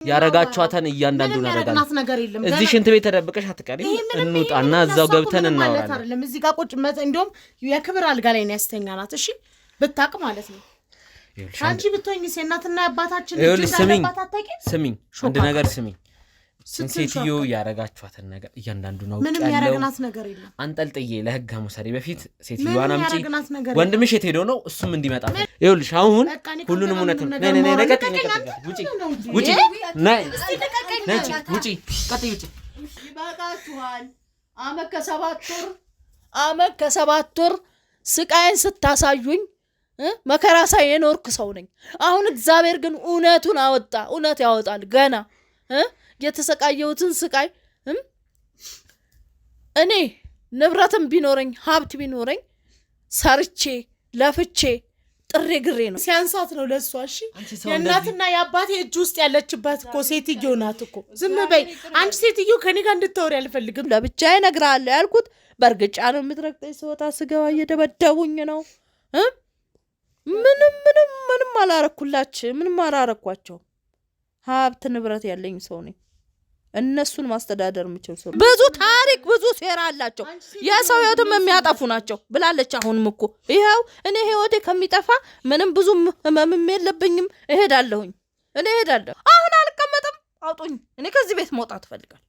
ያረጋችኋታን እያንዳንዱ ያረጋናት እዚህ ሽንት ቤት ተደብቀሽ አትቀሪ እንውጣና እዛው ገብተን እናወራለን አይደለም እዚህ ጋር ቁጭ እንደውም የክብር አልጋ ላይ ነው ያስተኛናት እሺ ብታቅ ማለት ነው አንቺ ብትሆኚ እናትና አባታችን ስሚኝ አንድ ነገር ስሚኝ ሴትዮ ያረጋችኋትን ነገር እያንዳንዱ ነው ምንም ያረጋናት ነገር የለም አንጠልጥዬ ለህግ አሙሰሪ በፊት ሴትዮዋን አምጪ ወንድምሽ የት ሄዶ ነው እሱም እንዲመጣ ይኸውልሽ አሁን ሁሉንም እውነት ነው ነይ ውጪ ነይ ውጪ ቀጥይ ውጪ ይበቃችኋል አመት ከሰባት ወር ስቃይን ስታሳዩኝ መከራ ሳይ የኖርክ ሰው ነኝ አሁን እግዚአብሔር ግን እውነቱን አወጣ እውነት ያወጣል ገና የተሰቃየሁትን ስቃይ እኔ ንብረትም ቢኖረኝ ሀብት ቢኖረኝ ሰርቼ ለፍቼ ጥሬ ግሬ ነው ሲያንሳት ነው ለሷ እሺ የእናትና የአባቴ እጅ ውስጥ ያለችበት እኮ ሴትዮ ናት እኮ ዝም በይ አንቺ ሴትዮ ከኔ ጋር እንድታወሪ አልፈልግም ለብቻዬ እነግራለሁ ያልኩት በርግጫ ነው የምትረግጠኝ ሰውታ ስገባ እየደበደቡኝ ነው ምንም አላረኩላችሁ ምንም አላረኳቸው ሀብት ንብረት ያለኝ ሰው ነኝ እነሱን ማስተዳደር የምችል ሰው ብዙ ታሪክ ብዙ ሴራ አላቸው የሰው ህይወትም የሚያጠፉ ናቸው ብላለች አሁንም እኮ ይሄው እኔ ህይወቴ ከሚጠፋ ምንም ብዙ ህመምም የለብኝም እሄዳለሁኝ አሁን አልቀመጥም አውጡኝ እኔ ከዚህ ቤት መውጣት ፈልጋለሁ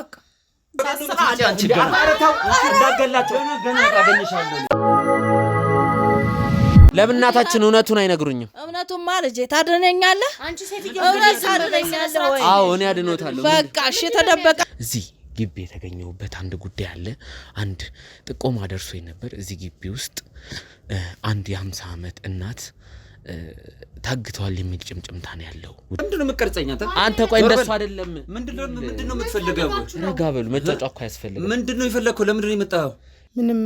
በቃ አንቺ ጋርታው እንዳገላቸው ገና ያገኘሻለሁ ለብናታችን እውነቱን አይነግሩኝም እውነቱን ማለት ታድነኛለህ አንቺ ሴትዮ እውነት ታድነኛለህ ወይ አዎ እኔ አድኖታለሁ በቃ እሺ ተደበቀ እዚህ ግቢ የተገኘውበት አንድ ጉዳይ አለ አንድ ጥቆማ ደርሶኝ ነበር እዚህ ግቢ ውስጥ አንድ የ50 ዓመት እናት ታግተዋል የሚል ጭምጭምታ ነው ያለው ምንድነው መቀርጸኛ አንተ ቆይ እንደሱ አይደለም ምንድነው የምትፈልገው ረጋ በሉ መጫጫው እኮ ያስፈልጋል ምንድነው የፈለከው ለምንድነው የመጣው ምንም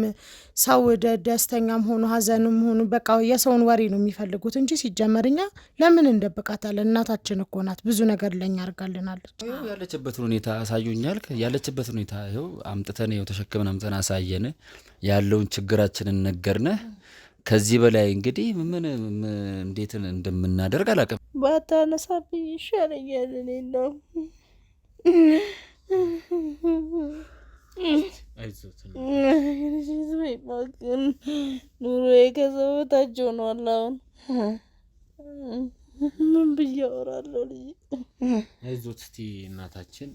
ሰው ደስተኛም ሆኖ ሀዘንም ሆኖ በቃ የሰውን ወሬ ነው የሚፈልጉት እንጂ ሲጀመርኛ ለምን እንደበቃታለን እናታችን እኮ ናት ብዙ ነገር ለኛ አርጋልናለች ያለችበትን ሁኔታ አሳዩኛል ያለችበትን ሁኔታ ይሄው አምጥተን ይሄው ተሸክመን አምጥተን አሳየን ያለውን ችግራችንን ነገርነ ከዚህ በላይ እንግዲህ ምን እንዴት እንደምናደርግ አላቀም ባታነሳብኝ ይሻለኛል እኔ ነው አይዞት ኑሮዬ ከሰውታች ሆኗል አሁን ምን ብዬ አወራለሁ ልጅ አይዞት እስቲ እናታችን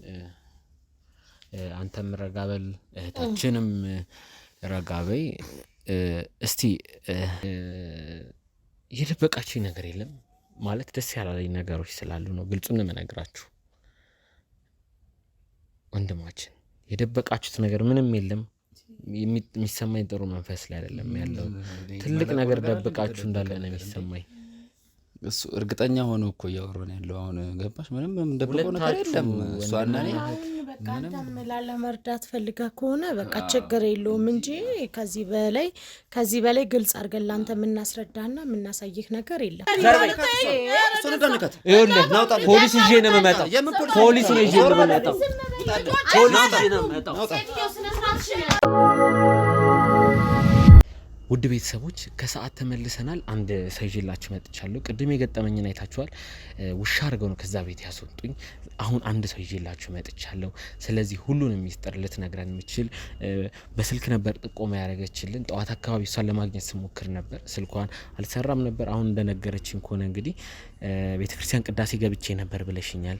አንተም ረጋበል እህታችንም ረጋበይ እስቲ የደበቃችኝ ነገር የለም ማለት ደስ ያላለኝ ነገሮች ስላሉ ነው ግልጹን መነግራችሁ ወንድማችን የደበቃችሁት ነገር ምንም የለም የሚሰማኝ ጥሩ መንፈስ ላይ አይደለም ያለው ትልቅ ነገር ደብቃችሁ እንዳለ ነው የሚሰማኝ እሱ እርግጠኛ ሆኖ እኮ ያወራን ያለው አሁን ገባሽ ምንም እንደበቀው ነገር የለም እሷና እኔ በቃ እንደምላለ መርዳት ፈልጋ ከሆነ በቃ ችግር የለውም እንጂ ከዚህ በላይ ግልጽ አድርገን ላንተ የምናስረዳና የምናሳይህ ነገር የለም እሱ እንደነከተ ይኸውልህ ፖሊስ ይዤ ነው የምመጣው ፖሊስ ይዤ ነው የምመጣው ውድ ቤተሰቦች ከሰዓት ተመልሰናል አንድ ሰይጅላችሁ መጥቻለሁ ቅድም የገጠመኝን አይታችኋል ውሻ አርገው ነው ከዛ ቤት ያስወጡኝ አሁን አንድ ሰይጅላችሁ መጥቻለሁ ስለዚህ ሁሉንም ሚስጥር ልትነግረን የምትችል በስልክ ነበር ጥቆማ ያረጋችልን ጠዋት አካባቢ እሷን ለማግኘት ስሞክር ነበር ስልኳን አልሰራም ነበር አሁን እንደነገረችኝ ከሆነ እንግዲህ ቤተክርስቲያን ቅዳሴ ገብቼ ነበር ብለሽኛል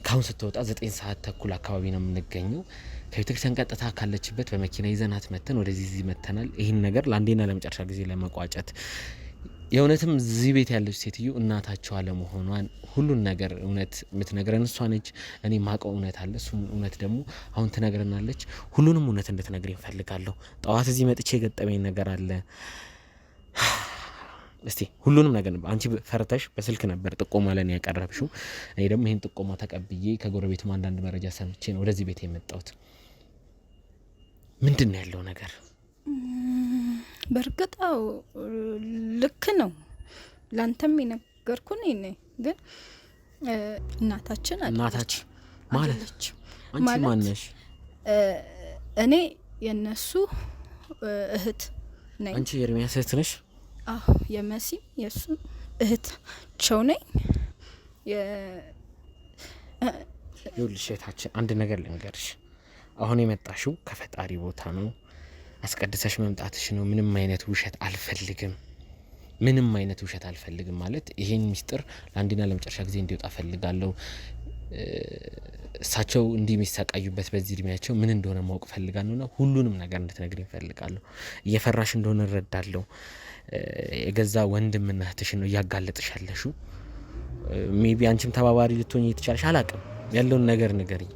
ካሁን ስትወጣ 9 ሰዓት ተኩል አካባቢ ነው የምንገኘው ከቤተክርስቲያን ቀጥታ ካለችበት በመኪና ይዘናት መተን ወደዚህ መተናል ይሄን ነገር ለአንዴና ለመጨረሻ ጊዜ ለመቋጨት የእውነትም እዚህ ቤት ያለች ሴትዮ እናታቸው አለመሆኗን ሁሉን ነገር እውነት የምትነግረን እሷ ነች እኔ ማቀው እውነት አለ እሱ እውነት ደግሞ አሁን ትነግረናለች ሁሉንም እውነት እንድትነግረኝ ፈልጋለሁ ጠዋት እዚህ መጥቼ ገጠመኝ ነገር አለ እስቲ ሁሉንም ነገር አንቺ ፈርተሽ በስልክ ነበር ጥቆማ ለኔ ያቀረብሽው እኔ ደግሞ ይሄን ጥቆማ ተቀብዬ ከጎረቤቱም አንዳንድ መረጃ ሰምቼ ነው ወደዚህ ቤት የመጣሁት ምንድነው ያለው ነገር በርግጣው ልክ ነው ላንተም ይነገርኩኝ ነኝ ግን እናታችን ማለት አንቺ ማነሽ እኔ የነሱ እህት ነኝ አንቺ የርሚያስ እህት ነሽ የመሲ የሱ እህት ቸው ነኝ ይኸውልሽ እህታችን አንድ ነገር ልንገርሽ። አሁን የመጣሽው ከፈጣሪ ቦታ ነው። አስቀድሰሽ መምጣትሽ ነው። ምንም አይነት ውሸት አልፈልግም። ምንም አይነት ውሸት አልፈልግም ማለት ይሄን ሚስጥር ለአንድና ለመጨረሻ ጊዜ እንዲወጣ ፈልጋለሁ። እሳቸው እንዲህ የሚሰቃዩበት በዚህ እድሜያቸው ምን እንደሆነ ማወቅ ፈልጋለሁና ሁሉንም ነገር እንድትነግሪኝ ፈልጋለሁ። እየፈራሽ እንደሆነ እረዳለሁ። የገዛ ወንድምና እህትሽን ነው እያጋለጥሽ ያለሽው። ሜቢ አንቺም ተባባሪ ልትሆኚ ትችያለሽ፣ አላቅም። ያለውን ነገር ንገሪኝ።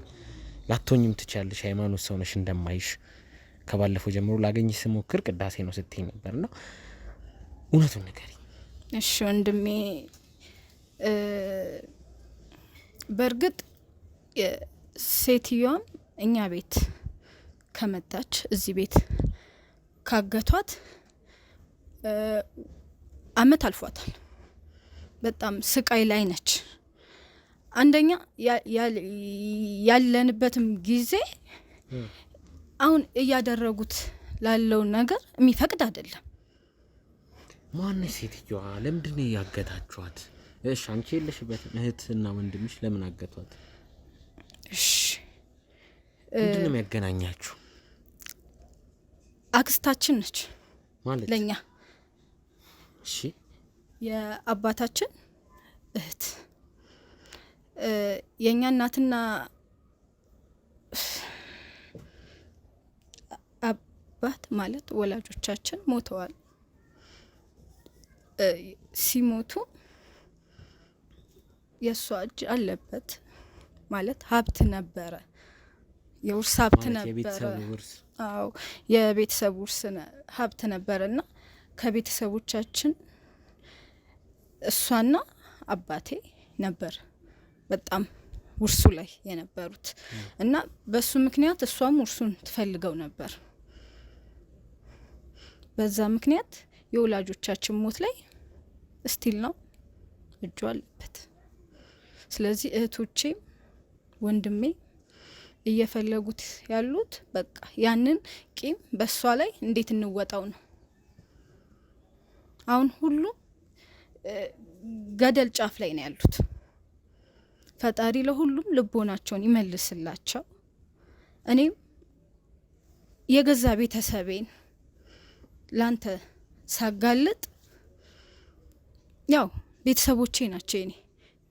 ላትሆኚም ትችያለሽ። ሃይማኖት ሰው ነሽ እንደማይሽ ከባለፈው ጀምሮ ላገኝሽ ስሞክር ቅዳሴ ነው ስትይ ነበርና እውነቱን ንገሪኝ። እሺ ወንድሜ፣ በእርግጥ ሴትዮዋም እኛ ቤት ከመጣች እዚህ ቤት ካገቷት አመት አልፏታል። በጣም ስቃይ ላይ ነች። አንደኛ ያለንበትም ጊዜ አሁን እያደረጉት ላለው ነገር የሚፈቅድ አይደለም። ማነች ሴትዮዋ? ለምንድን ነው ያገታችኋት? እሺ አንቺ የለሽበትም፣ እህትና ወንድምሽ ለምን አገቷት? እሺ ምንድን ነው የሚያገናኛችሁ? አክስታችን ነች ማለት ለኛ። እሺ የአባታችን እህት የኛ እናትና አባት ማለት ወላጆቻችን ሞተዋል። ሲሞቱ የሷ እጅ አለበት ማለት ሀብት ነበረ፣ የውርስ ሀብት ነበረ። አዎ የቤተሰብ ውርስ ሀብት ነበረና ከቤተሰቦቻችን እሷና አባቴ ነበር በጣም ውርሱ ላይ የነበሩት እና በሱ ምክንያት እሷም ውርሱን ትፈልገው ነበር። በዛ ምክንያት የወላጆቻችን ሞት ላይ ስቲል ነው እጁ አለበት። ስለዚህ እህቶቼ ወንድሜ እየፈለጉት ያሉት በቃ ያንን ቂም በሷ ላይ እንዴት እንወጣው ነው። አሁን ሁሉ ገደል ጫፍ ላይ ነው ያሉት። ፈጣሪ ለሁሉም ልቦናቸውን ይመልስላቸው። እኔም የገዛ ቤተሰቤን ላንተ ሳጋልጥ ያው ቤተሰቦቼ ናቸው እኔ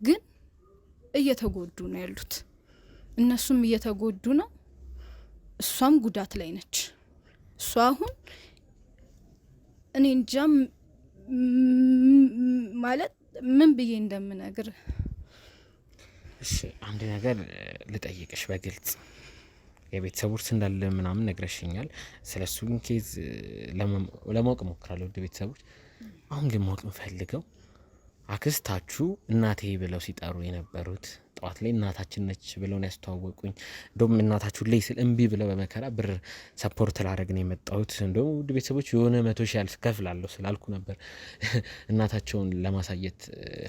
ግን እየተጎዱ ነው ያሉት። እነሱም እየተጎዱ ነው፣ እሷም ጉዳት ላይ ነች። እሷ አሁን እኔ እንጃም ማለት ምን ብዬ እንደምነግር። እሺ አንድ ነገር ልጠይቅሽ በግልጽ። የቤተሰብ ውርስ እንዳለ ምናምን ነግረሽኛል። ስለሱም ኬዝ ለማወቅ ሞክራለሁ ውድ ቤተሰቦች። አሁን ግን ማወቅ የምፈልገው አክስታችሁ እናቴ ብለው ሲጠሩ የነበሩት ጠዋት ላይ እናታችን ነች ብለው ያስተዋወቁኝ። እንደውም እናታችሁ ላይ ስል እምቢ ብለው በመከራ ብር ሰፖርት ላደረግ ነው የመጣሁት። እንደውም ውድ ቤተሰቦች የሆነ 100,000 ያልፍ ከፍላለሁ ስላልኩ ነበር እናታቸውን ለማሳየት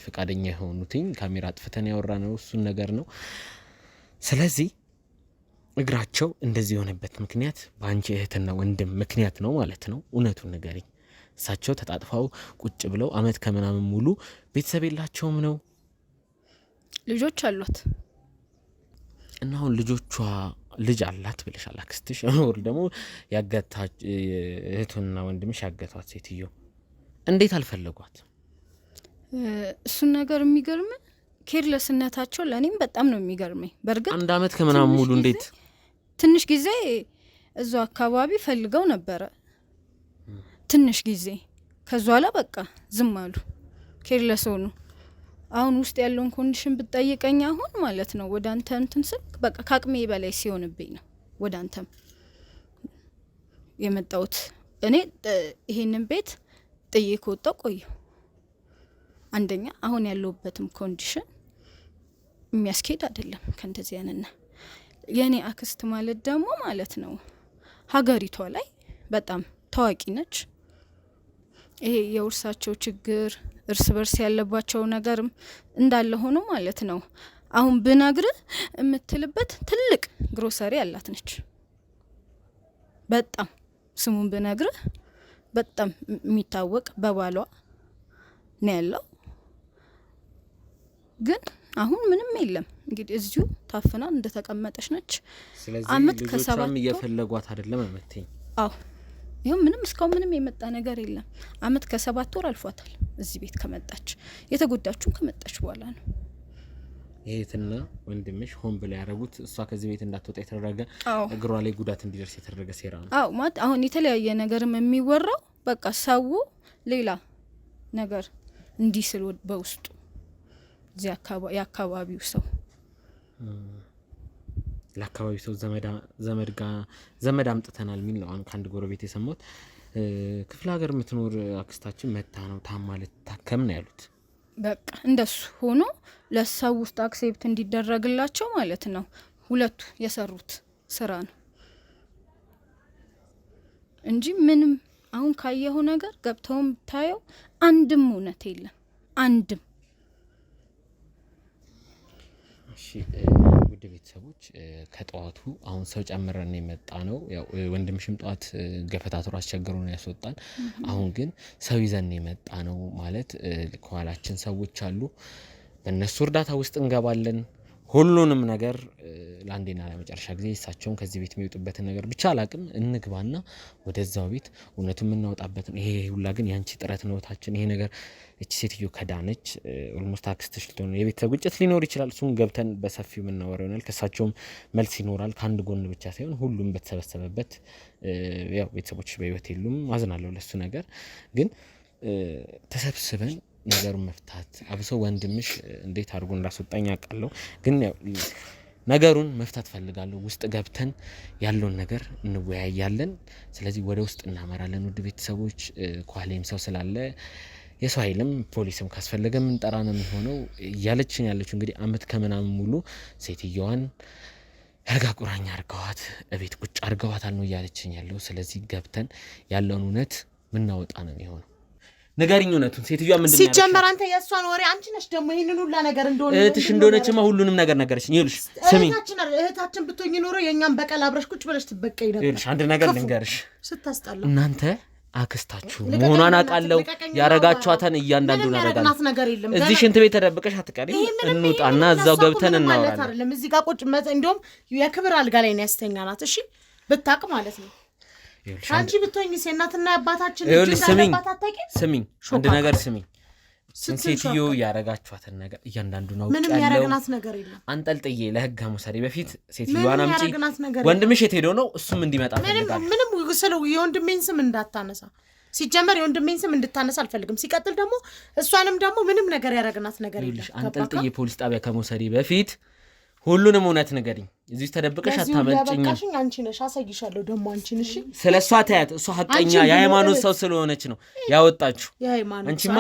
ፍቃደኛ የሆኑትኝ። ካሜራ አጥፍተን ያወራ ነው እሱን ነገር ነው። ስለዚህ እግራቸው እንደዚህ የሆነበት ምክንያት በአንቺ እህትና ወንድም ምክንያት ነው ማለት ነው። እውነቱን ንገሪኝ። እሳቸው ተጣጥፈው ቁጭ ብለው አመት ከምናምን ሙሉ ቤተሰብ የላቸውም ነው? ልጆች አሏት እና አሁን ልጆቿ ልጅ አላት ብለሻል አክስትሽ። ወር ደግሞ ያገታች እህቱና ወንድምሽ ያገቷት ሴትዮ እንዴት አልፈለጓት? እሱን ነገር የሚገርም ኬርለስነታቸው ለእኔም በጣም ነው የሚገርመኝ። በእርግጥ አንድ አመት ከምናምን ሙሉ እንዴት ትንሽ ጊዜ እዛው አካባቢ ፈልገው ነበረ ትንሽ ጊዜ። ከዛ በኋላ በቃ ዝም አሉ፣ ኬርለስ ሆኑ። አሁን ውስጥ ያለውን ኮንዲሽን ብትጠይቀኝ አሁን ማለት ነው ወደ አንተ እንትን ስል በቃ ከአቅሜ በላይ ሲሆንብኝ ነው ወደ አንተም የመጣሁት። እኔ ይሄንን ቤት ጥዬ ከወጣሁ ቆየሁ። አንደኛ አሁን ያለሁበትም ኮንዲሽን የሚያስኬድ አይደለም ከእንደዚህ አይነትና የኔ አክስት ማለት ደግሞ ማለት ነው ሀገሪቷ ላይ በጣም ታዋቂ ነች። ይሄ የውርሳቸው ችግር እርስ በርስ ያለባቸው ነገርም እንዳለ ሆኖ ማለት ነው አሁን ብነግርህ የምትልበት ትልቅ ግሮሰሪ ያላት ነች። በጣም ስሙን ብነግርህ በጣም የሚታወቅ በባሏ ነው ያለው። ግን አሁን ምንም የለም። እንግዲህ እዚሁ ታፍና እንደተቀመጠች ነች። ስለዚህ አመት ልጆቿም ከሰባት እየፈለጓት አይደለም አመተኝ። አዎ ይሁን ምንም እስካሁን ምንም የመጣ ነገር የለም። አመት ከ7 ወር አልፏታል እዚህ ቤት ከመጣች። የተጎዳችው ከመጣች በኋላ ነው። እህትና ወንድምሽ ሆን ብለው ያረጉት እሷ ከዚህ ቤት እንዳትወጣ የተደረገ እግሯ ላይ ጉዳት እንዲደርስ የተደረገ ሴራ ነው። አዎ ማለት አሁን የተለያየ ነገርም የሚወራው በቃ ሰው ሌላ ነገር እንዲስል በውስጡ እዚህ የአካባቢው ሰው ለአካባቢው ሰው ዘመድ አምጥተናል የሚል ነው። አሁን ከአንድ ጎረቤት የሰማሁት ክፍለ ሀገር የምትኖር አክስታችን መታ ነው ታማ ልትታከም ነው ያሉት። በቃ እንደሱ ሆኖ ለሰው ውስጥ አክሴፕት እንዲደረግላቸው ማለት ነው። ሁለቱ የሰሩት ስራ ነው እንጂ ምንም አሁን ካየው ነገር ገብተውም ታየው አንድም እውነት የለም አንድም። እሺ ውድ ቤተሰቦች ከጠዋቱ አሁን ሰው ጨምረን የመጣ ነው። ያው ወንድምሽም ጠዋት ገፈታተሩ አስቸግሮ ነው ያስወጣን። አሁን ግን ሰው ይዘን የመጣ ነው ማለት ከኋላችን ሰዎች አሉ። በእነሱ እርዳታ ውስጥ እንገባለን። ሁሉንም ነገር ለአንዴና ለመጨረሻ ጊዜ እሳቸውን ከዚህ ቤት የሚወጡበትን ነገር ብቻ አላቅም እንግባና ወደዛው ቤት እውነቱን የምናወጣበትን። ይሄ ሁላ ግን ያንቺ ጥረት ነው ታችን። ይሄ ነገር እቺ ሴትዮ ከዳነች ኦልሞስት አክስትሽ ልትሆን የቤተሰብ ግጭት ሊኖር ይችላል። እሱን ገብተን በሰፊው የምናወራው ይሆናል። ከእሳቸውም መልስ ይኖራል። ከአንድ ጎን ብቻ ሳይሆን ሁሉም በተሰበሰበበት። ያው ቤተሰቦች በህይወት የሉም፣ አዝናለሁ ለሱ ነገር። ግን ተሰብስበን ነገሩን መፍታት አብሶ ወንድምሽ እንዴት አድርጎ እንዳስወጣኝ አውቃለሁ። ግን ያው ነገሩን መፍታት ፈልጋለሁ። ውስጥ ገብተን ያለውን ነገር እንወያያለን። ስለዚህ ወደ ውስጥ እናመራለን። ውድ ቤተሰቦች ኳሌም ሰው ስላለ የሰው ኃይልም ፖሊስም ካስፈለገ ምን ጠራ ነው የሚሆነው እያለችን ያለችው። እንግዲህ አመት ከምናምን ሙሉ ሴትዮዋን አልጋ ቁራኛ አርገዋት እቤት ቁጭ አርገዋታል ነው እያለችን ያለው። ስለዚህ ገብተን ያለውን እውነት ምናወጣ ነው የሚሆነው። ነገርኝ እውነቱን ሴትዮዋ ምንድነው ሲጀመር አንተ የሷን ወሬ አንቺ ነሽ ደግሞ ይሄንን ሁላ ነገር እንደሆነ እህትሽ እንደሆነችማ ሁሉንም ነገር ነገርሽኝ። ይኸውልሽ ስሚኝ፣ እህታችን ብትሆኚ ኖሮ የኛን በቀል አብረሽ ቁጭ ብለሽ ትበቀይ ነበር። ይኸውልሽ አንድ ነገር ልንገርሽ፣ ስታስጠላ እናንተ አክስታችሁ መሆኗን አውቃለሁ። ያረጋችኋታን እያንዳንዱን አረጋለሁ። እዚህ ሽንት ቤት ተደብቀሽ አትቀሪ። እንውጣና እዛው ገብተን እናወራለን። አይደለም እዚህ ጋር ቁጭ እንደውም የክብር አልጋ ላይ ነው ያስተኛናት። እሺ ብታቅ ማለት ነው። አንቺ ብትሆኚ እናትና አባታችን ስሚኝ አንድ ነገር ስሚኝ። ሴትዮ ያረጋችኋትን ነገር እያንዳንዱን አውቃለሁ። ምንም ያረጋናት ነገር የለም። አንጠልጥዬ ለህግ አሙሰሪ በፊት ሴትዮዋን አምጪ። ወንድምሽ የት ሄዶ ነው? እሱም እንዲመጣ ፈልጋለሁ። ምንም ስለው የወንድሜን ስም እንዳታነሳ። ሲጀመር የወንድሜን ስም እንድታነሳ አልፈልግም። ሲቀጥል ደግሞ እሷንም ደግሞ ምንም ነገር ያረጋናት ነገር የለም። አንጠልጥዬ ፖሊስ ጣቢያ ከመውሰሪ በፊት ሁሉንም እውነት ንገሪኝ። እዚህ ተደብቀሽ አታመልጭኝ። አንቺ ነሽ አሳይሻለሁ ደግሞ አንቺን። እሺ ስለሷ ታያት። እሷ ሐቀኛ የሃይማኖት ሰው ስለሆነች ነው ያወጣችሁ። አንቺማ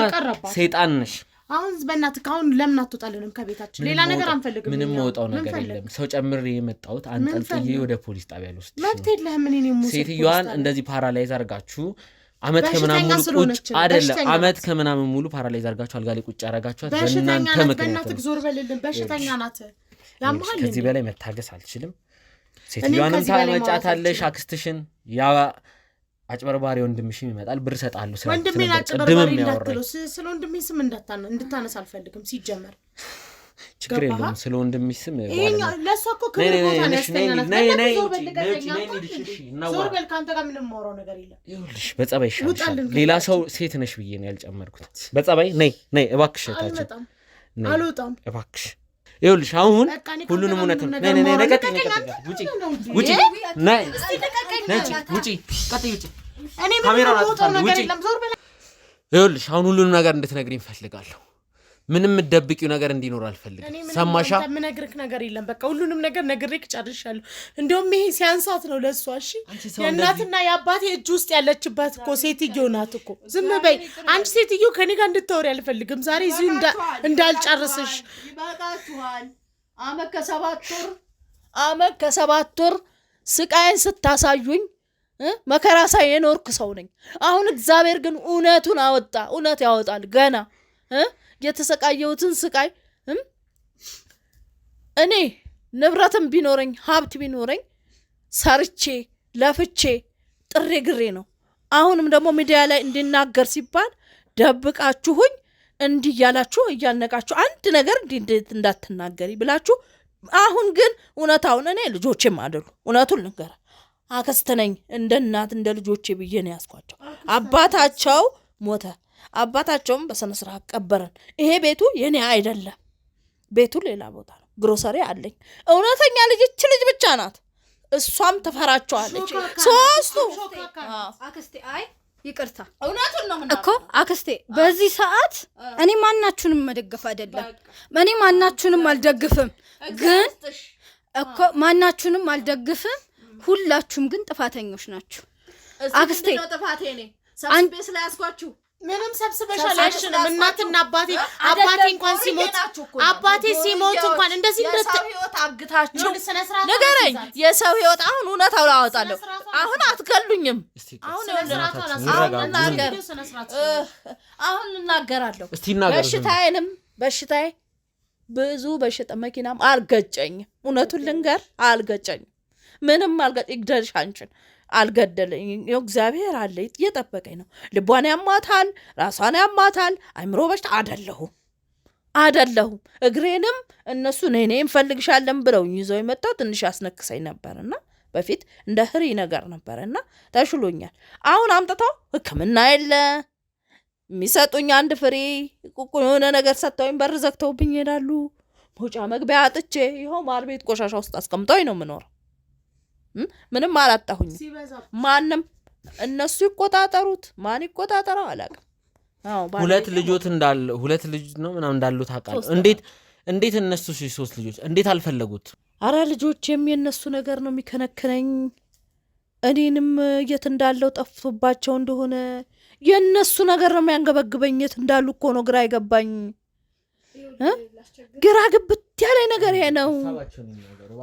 ሰይጣን ነሽ። አሁን በእናትህ አሁን ለምን አትወጣልንም ከቤታችን? ሌላ ነገር አንፈልግም። ምንም ወጣው ነገር የለም። ሰው ጨምሬ የመጣሁት አንጠልጥዬ ወደ ፖሊስ ጣቢያ ልወስድ። መብት የለህም። እኔ ሙሴ ሴትዮዋን እንደዚህ ፓራላይዝ አርጋችሁ አመት ከምናምን ሙሉ ቁጭ አይደለም አመት ከምናምን ሙሉ ፓራላይዝ አርጋችሁ አልጋ ላይ ቁጭ አረጋችኋት በእናንተ ምክንያት ነው። ዞር በልልን። በሽተኛ ናት። ከዚህ በላይ መታገስ አልችልም። ሴትዮዋንም ታመጫታለሽ አክስትሽን። ያ አጭበርባሪ ወንድምሽም ይመጣል ብር ሰጣለሁ ስለ ወንድሜን አጭበርባሪ እንዳትለው። ስለ ወንድሜ ስም እንድታነሳ አልፈልግም። ሲጀመር ችግር የለውም። ስለ ወንድምሽ ስም ለሷ እኮ ክብር ቦታ ነው ያስተኛናት። ዞር በል ካንተ ጋር ምንም ማውራው ነገር የለም። ይኸውልሽ በጸባይ ይሻልሻል። ሌላ ሰው ሴት ነሽ ብዬ ነው ያልጨመርኩት። በጸባይ ነይ እባክሽ ታችን አልወጣም እባክሽ። ይኸውልሽ አሁን ሁሉንም እውነት ነው። ነይ ውጪ ውጪ ነይ ውጪ ቀጥይ ውጪ። እኔ ምንም ወጣው ነገር የለም። ዞር በል። ይኸውልሽ አሁን ሁሉንም ነገር እንድትነግሪኝ እፈልጋለሁ። ምንም የምትደብቂው ነገር እንዲኖር አልፈልግም። ሰማሻ? ምንም የምነግርህ ነገር የለም። በቃ ሁሉንም ነገር ነግሬክ ጨርሻለሁ። እንደውም ይሄ ሲያንሳት ነው ለሷ። እሺ የእናትና የአባቴ እጅ ውስጥ ያለችባት እኮ ሴትዮ ናት እኮ። ዝም በይ አንቺ ሴትዮ። ከኔ ጋር እንድታወሪ አልፈልግም ዛሬ እዚሁ እንዳልጨርስሽ። ይበቃችኋል። አመት ከሰባት ወር ስቃይን ስታሳዩኝ መከራ ሳይ የኖርክ ሰው ነኝ። አሁን እግዚአብሔር ግን እውነቱን አወጣ። እውነት ያወጣል ገና የተሰቃየሁትን ስቃይ። እኔ ንብረትም ቢኖረኝ ሀብት ቢኖረኝ ሰርቼ ለፍቼ ጥሬ ግሬ ነው። አሁንም ደግሞ ሚዲያ ላይ እንዲናገር ሲባል ደብቃችሁኝ እንዲህ ያላችሁ እያነቃችሁ አንድ ነገር እንዴት እንዳትናገሪ ብላችሁ አሁን ግን እውነታውን እኔ ልጆቼም አይደሉ እውነቱን ልንገር አክስት ነኝ እንደ እናት እንደ ልጆቼ ብዬ ነው ያስኳቸው። አባታቸው ሞተ። አባታቸውም በስነ ስርዓት ቀበረን። ይሄ ቤቱ የኔ አይደለም፣ ቤቱ ሌላ ቦታ ነው። ግሮሰሪ አለኝ። እውነተኛ ልጅ እች ልጅ ብቻ ናት። እሷም ተፈራቸዋለች። ሶስቱ አክስቴ አይ ይቅርታ እውነቱን ነው እኮ አክስቴ፣ በዚህ ሰዓት እኔ ማናችሁንም መደገፍ አይደለም፣ እኔ ማናችሁንም አልደግፍም። ግን እኮ ማናችሁንም አልደግፍም፣ ሁላችሁም ግን ጥፋተኞች ናችሁ። አክስቴ ጥፋቴ ነኝ ሰብስቤ ስለያስኳችሁ ምንም ሰብስበሻል አይሽንም። እናትና አባቴ እንኳን ሲሞት እንኳን እንደዚህ የሰው ህይወት አግታችሁ ነገረኝ። የሰው ህይወት አሁን እውነታው ላወጣለሁ። አሁን አትገሉኝም። አሁን እናገራለሁ። በሽታዬ ብዙ በሽታ መኪናም አልገጨኝም። እውነቱን ልንገር አልገጨኝም። ምንም ይግደልሽ አንቺን አልገደለኝ። እግዚአብሔር አለ እየጠበቀኝ ነው። ልቧን ያማታል፣ ራሷን ያማታል። አይምሮ በሽታ አይደለሁም። እግሬንም እነሱ ነኔ እንፈልግሻለን ብለው ይዘው የመጣው ትንሽ ያስነክሰኝ ነበርና በፊት እንደ ህሪ ነገር ነበርና ተሽሎኛል። አሁን አምጥተው ህክምና የለ የሚሰጡኝ አንድ ፍሬ የሆነ ነገር ሰጥተውኝ በር ዘግተውብኝ ይሄዳሉ። መውጫ መግቢያ አጥቼ ይኸው ማር ቤት ቆሻሻ ውስጥ አስቀምጠውኝ ነው የምኖረው። ምንም አላጣሁኝ። ማንም እነሱ ይቆጣጠሩት ማን ይቆጣጠረው አላውቅም። ሁለት ልጅ ነው ምናምን እንዳሉ ታውቃለህ። እንዴት እነሱ ሶስት ልጆች እንዴት አልፈለጉት? አረ ልጆቼም የነሱ ነገር ነው የሚከነክነኝ። እኔንም የት እንዳለው ጠፍቶባቸው እንደሆነ የነሱ ነገር ነው የሚያንገበግበኝ። የት እንዳሉ እኮ ነው ግራ አይገባኝ። ግራ ግብት ያለ ነገር ይሄ ነው።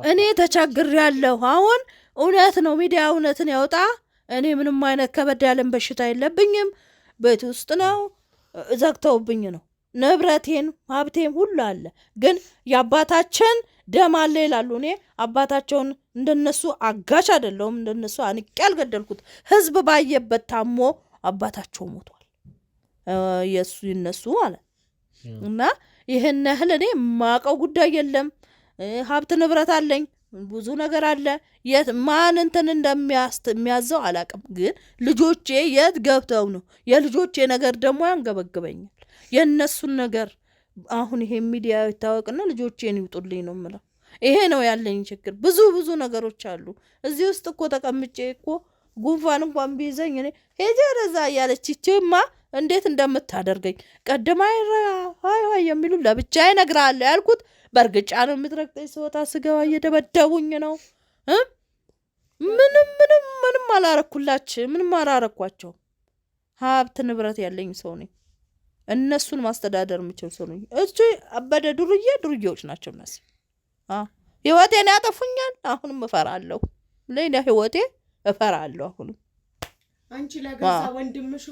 እኔ ተቸግሬያለሁ። አሁን እውነት ነው ሚዲያ እውነትን ያውጣ። እኔ ምንም አይነት ከበድ ያለን በሽታ የለብኝም። ቤት ውስጥ ነው ዘግተውብኝ ነው። ንብረቴን ሀብቴም ሁሉ አለ። ግን የአባታችን ደም አለ ይላሉ። እኔ አባታቸውን እንደነሱ አጋች አይደለሁም። እንደነሱ አንቄ አልገደልኩት። ህዝብ ባየበት ታሞ አባታቸው ሞቷል። ይነሱ ማለት እና ይህን ያህል እኔ የማውቀው ጉዳይ የለም። ሀብት ንብረት አለኝ፣ ብዙ ነገር አለ። የት ማን እንትን እንደሚያዘው አላውቅም። ግን ልጆቼ የት ገብተው ነው? የልጆቼ ነገር ደግሞ ያንገበግበኛል። የእነሱን ነገር አሁን ይሄ ሚዲያ ይታወቅና ልጆቼን ይውጡልኝ ነው የምለው። ይሄ ነው ያለኝ ችግር። ብዙ ነገሮች አሉ። እዚህ ውስጥ እኮ ተቀምጬ እኮ ጉንፋን እንኳን ቢይዘኝ እኔ ሄጄ ረዛ እያለች ይችማ እንዴት እንደምታደርገኝ ቀድማ ሃይ የሚሉ ለብቻዬ እነግርሃለሁ ያልኩት በርግጫ ነው የምትረግጠኝ። ስወጣ ስገባ እየደበደቡኝ ነው። ምንም አላረኳቸው። ሀብት ንብረት ያለኝ ሰው ነኝ። እነሱን ማስተዳደር የምችል ሰው ነኝ። እሱ አበደ ዱርዬዎች ናቸው እነሱ። ህይወቴን ያጠፉኛል። አሁንም እፈራለሁ። ለኔ ህይወቴ እፈራለሁ አሁንም። አንቺ ለገዛ ወንድምሽ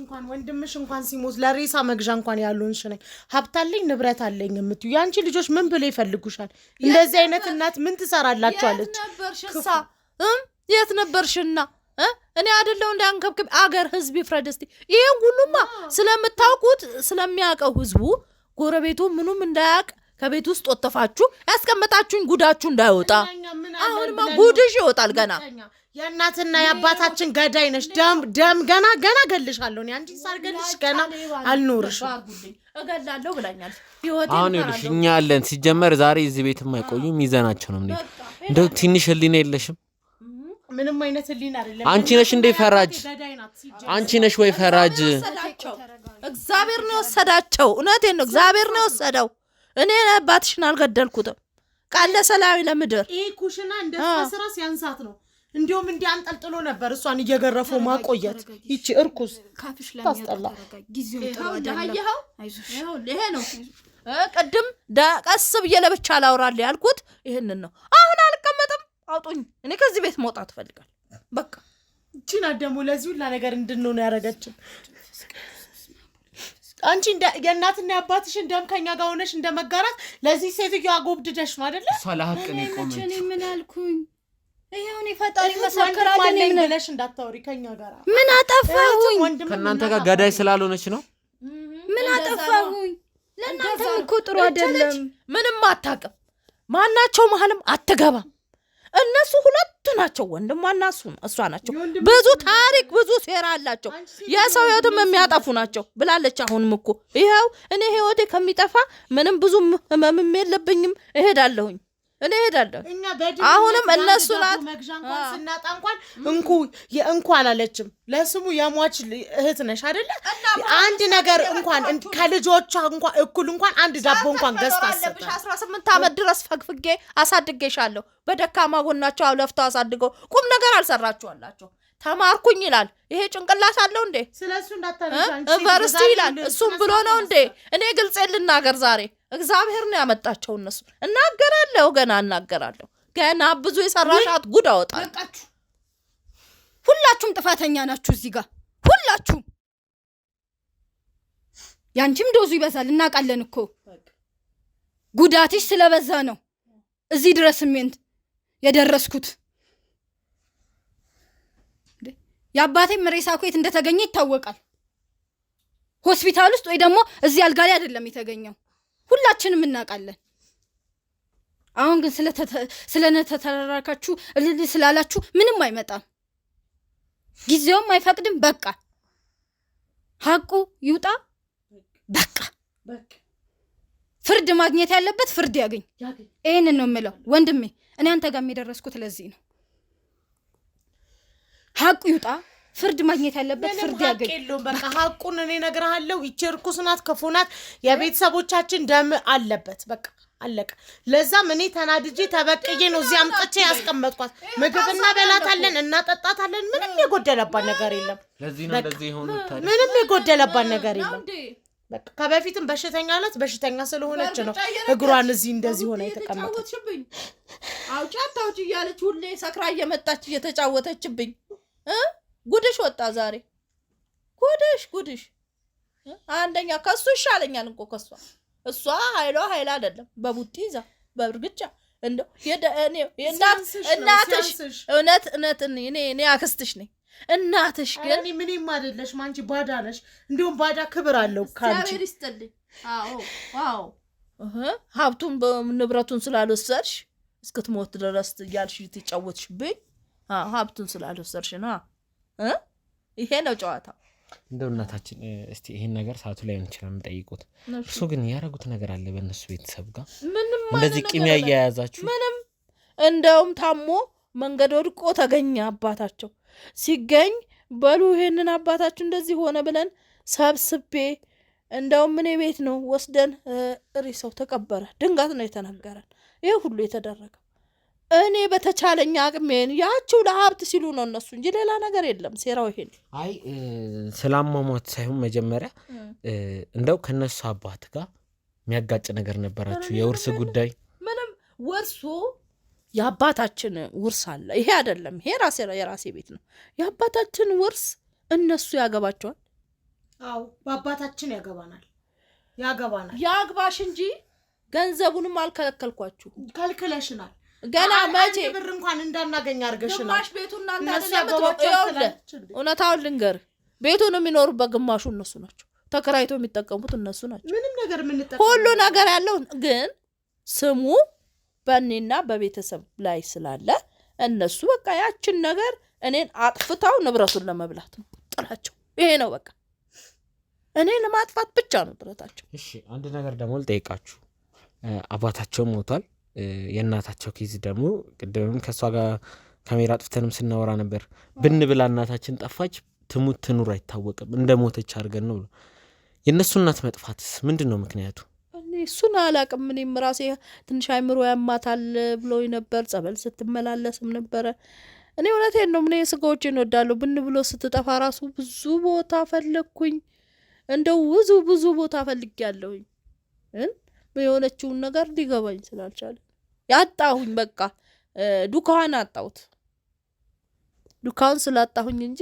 እንኳን ሲሞት ለሬሳ መግዣ እንኳን ያሉንሽ ነኝ። ሀብታለኝ ንብረት አለኝ የምትዩ ያንቺ ልጆች ምን ብለው ይፈልጉሻል? እንደዚህ አይነት እናት ምን ትሰራላችኋለች? የት ነበርሽና እኔ አይደለው እንዳንከብከብ አገር ህዝብ ይፍረድ እስቲ። ይሄን ሁሉማ ስለምታውቁት ስለሚያውቀው ህዝቡ ጎረቤቱ ምኑም እንዳያውቅ ከቤት ውስጥ ወጥፋችሁ ያስቀመጣችሁኝ ጉዳችሁ እንዳይወጣ። አሁንማ ጉድሽ ይወጣል ገና። የእናትና የአባታችን ገዳይ ነሽ። ደም ገና ገልሻለሁ። እኔ አንቺ ሳልገልሽ ገና አልኖርሽም። እገላለሁ ብላኛል። አሁን ይልሽ እኛ ያለን ሲጀመር ዛሬ እዚህ ቤትም አይቆዩም። ይዘናቸው ነው እንደው ትንሽ ህሊና የለሽም? ምንም አይነት ህሊና አይደለም። አንቺ ነሽ እንደ ፈራጅ? አንቺ ነሽ ወይ ፈራጅ? እግዚአብሔር ነው ወሰዳቸው። እውነቴን ነው፣ እግዚአብሔር ነው ወሰደው። እኔ አባትሽን አልገደልኩትም። ቃለ ሰላም ለምድር ይሄ ኩሽና እንደሷ ስራ ሲያንሳት ነው። እንዲሁም እንዲያንጠልጥሎ ነበር እሷን እየገረፈው ማቆየት። ይቺ እርኩስ ካፍሽ ላይ ታስጠላ። ጊዜው ጥሩ አይደለም። አይዞሽ ይሄ ነው። ቀድም ቀስ ብዬ ለብቻ ላውራል ያልኩት ይሄንን ነው። አሁን አልቀመጥም። አውጡኝ። እኔ ከዚህ ቤት መውጣት ፈልጋለሁ። በቃ እቺና ደግሞ ለዚህ ሁላ ነገር እንድንሆን ያደረገችን አንቺ የእናትና የአባትሽን ደም ከኛ ጋር ሆነሽ እንደመጋራት ለዚህ ሴትዮ አጎብድደሽ ነው አይደለ? እሷ ለሐቅ ነው ቆመች። እኔ ምን አልኩኝ? ይሄውን ፈጣሪ መሰከራለ ምን ብለሽ እንዳታወሪ ከኛ ጋር። ምን አጠፋሁኝ? ከእናንተ ጋር ገዳይ ስላልሆነች ነው። ምን አጠፋሁኝ? ለእናንተም እኮ ጥሩ አይደለም። ምንም አታውቅም። ማናቸው መሀልም አትገባም። እነሱ ሁለቱ ናቸው፣ ወንድሟና እሷ ናቸው። ብዙ ታሪክ ብዙ ሴራ አላቸው፣ የሰው ህይወትም የሚያጠፉ ናቸው ብላለች። አሁንም እኮ ይኸው እኔ ህይወቴ ከሚጠፋ ምንም ብዙ ህመምም የለብኝም እሄዳለሁኝ። አሁንም እነሱ ናት መግዣ እንኳን ስናጣ እንኳን እንኳን አለችም። ለስሙ የሟች እህት ነሽ አይደለ? አንድ ነገር እንኳን ከልጆቿ እንኳን እኩል እንኳን አንድ ዳቦ እንኳን ገዝታ አሰጣ። 18 ዓመት ድረስ ፈግፍጌ አሳድጌሻለሁ። በደካማ ጎናቸው አለፍተው አሳድገው ቁም ነገር አልሰራችኋላችሁ። ተማርኩኝ ይላል። ይሄ ጭንቅላት አለው እንዴ? ስለሱ እንዳታነሳንቺ ዩኒቨርሲቲ ይላል። እሱም ብሎ ነው እንዴ? እኔ ግልጽ ልናገር ዛሬ እግዚአብሔር ነው ያመጣቸው። እነሱ እናገራለሁ፣ ገና እናገራለሁ። ገና ብዙ የሰራሻት ጉድ አወጣለሁ። በቃችሁ፣ ሁላችሁም ጥፋተኛ ናችሁ እዚህ ጋር ሁላችሁም። ያንቺም ዶዙ ይበዛል እናውቃለን እኮ ጉዳትሽ ስለበዛ ነው እዚህ ድረስ ምን የደረስኩት። የአባቴም ሬሳ እኮ የት እንደተገኘ ይታወቃል። ሆስፒታል ውስጥ ወይ ደግሞ እዚህ አልጋ ላይ አይደለም የተገኘው። ሁላችንም እናውቃለን። አሁን ግን ስለተተራራካችሁ እልል ስላላችሁ ምንም አይመጣም፣ ጊዜውም አይፈቅድም። በቃ ሀቁ ይውጣ። በቃ ፍርድ ማግኘት ያለበት ፍርድ ያገኝ። ይሄንን ነው የምለው ወንድሜ። እኔ አንተ ጋር የደረስኩት ለዚህ ነው። ሀቁ ይውጣ፣ ፍርድ ማግኘት ያለበት ፍርድ ያገኝ። በቃ ሀቁን እኔ እነግርሃለሁ። ይቺ እርኩስ ናት፣ ክፉ ናት፣ የቤተሰቦቻችን ደም አለበት። በቃ አለቀ። ለዛም እኔ ተናድጄ ተበቅዬ ነው እዚህ አምጥቼ ያስቀመጥኳት። ምግብ እናበላታለን፣ እናጠጣታለን። ምንም የጎደለባት ነገር የለም። ለዚህ ነው እንደዚህ የሆኑት። ምንም የጎደለባት ነገር የለም። በቃ ከበፊትም በሽተኛ ናት። በሽተኛ ስለሆነች ነው እግሯን እዚህ እንደዚህ ሆነ የተቀመጠችብኝ። አውጫታውጭ እያለች ሁሌ ሰክራ እየመጣች እየተጫወተችብኝ። ጉድሽ ወጣ ዛሬ። ጉድሽ አንደኛ ከሱ ይሻለኛል እንቆ ከሷ። እሷ ኃይሏ ኃይል አይደለም፣ በቡጢ ይዛ በእርግጫ እንደው እናትሽ እውነት እኔ አክስትሽ ነኝ። እናትሽ ግን እኔ ምንም አይደለሽ፣ ማንቺ ባዳ ነሽ። እንዲሁም ባዳ ክብር አለው ካንቺ። ይስጥልኝ። አዎ ሀብቱን ንብረቱን ስላልወሰድሽ እስክትሞት ድረስ እያልሽ ትጫወትሽብኝ። ሀብቱን ስላልወሰድሽ ነው። ይሄ ነው ጨዋታ። እንደው እናታችን እስቲ ይሄን ነገር ሰዓቱ ላይ ሆን ይችላል የምጠይቁት። እርሱ ግን ያረጉት ነገር አለ በእነሱ ቤተሰብ ጋር እንደዚህ ቂም ያያያዛችሁ? ምንም። እንደውም ታሞ መንገድ ወድቆ ተገኘ አባታቸው። ሲገኝ በሉ ይሄንን አባታችሁ እንደዚህ ሆነ ብለን ሰብስቤ እንደውም እኔ ቤት ነው ወስደን ሬሳው ተቀበረ። ድንጋት ነው የተነገረን ይሄ ሁሉ የተደረገው። እኔ በተቻለኝ አቅሜን ያቺው ለሀብት ሲሉ ነው እነሱ እንጂ ሌላ ነገር የለም። ሴራው ይሄን አይ ስላማሟት ሳይሆን መጀመሪያ እንደው ከነሱ አባት ጋር የሚያጋጭ ነገር ነበራችሁ? የውርስ ጉዳይ ምንም ወርሶ የአባታችን ውርስ አለ። ይሄ አይደለም፣ ይሄ የራሴ ቤት ነው። የአባታችን ውርስ እነሱ ያገባቸዋል። አዎ በአባታችን ያገባናል። ያግባሽ እንጂ ገንዘቡንም አልከለከልኳችሁ። ከልክለሽናል። ገና መቼ ብር እንኳን እንዳናገኝ አርገሽናል። ግማሽ ቤቱን እውነታውን ልንገር፣ ቤቱን የሚኖሩበት ግማሹ እነሱ ናቸው። ተከራይቶ የሚጠቀሙት እነሱ ናቸው። ምንም ነገር ሁሉ ነገር ያለው ግን ስሙ በእኔና በቤተሰብ ላይ ስላለ እነሱ በቃ ያችን ነገር እኔን አጥፍታው ንብረቱን ለመብላት ነው ጥራቸው። ይሄ ነው በቃ እኔ ለማጥፋት ብቻ ነው ጥረታቸው። እሺ አንድ ነገር ደግሞ ልጠይቃችሁ። አባታቸው ሞቷል። የእናታቸው ኬዝ ደግሞ ቅድምም ከእሷ ጋር ካሜራ አጥፍተንም ስናወራ ነበር። ብን ብላ እናታችን ጠፋች፣ ትሙት ትኑር አይታወቅም፣ እንደ ሞተች አድርገን ነው። የእነሱ እናት መጥፋትስ ምንድን ነው ምክንያቱ? እሱን አላቅም። እኔም ራሴ ትንሽ አይምሮ ያማታል ብሎኝ ነበር። ጸበል ስትመላለስም ነበረ። እኔ እውነቴን ነው። እኔ ስጋዎችን እወዳለሁ። ብን ብሎ ስትጠፋ ራሱ ብዙ ቦታ ፈለግኩኝ። እንደው ብዙ ቦታ ፈልጌያለሁኝ። የሆነችውን ነገር ሊገባኝ ስላልቻለ ያጣሁኝ። በቃ ዱካዋን አጣሁት። ዱካውን ስላጣሁኝ እንጂ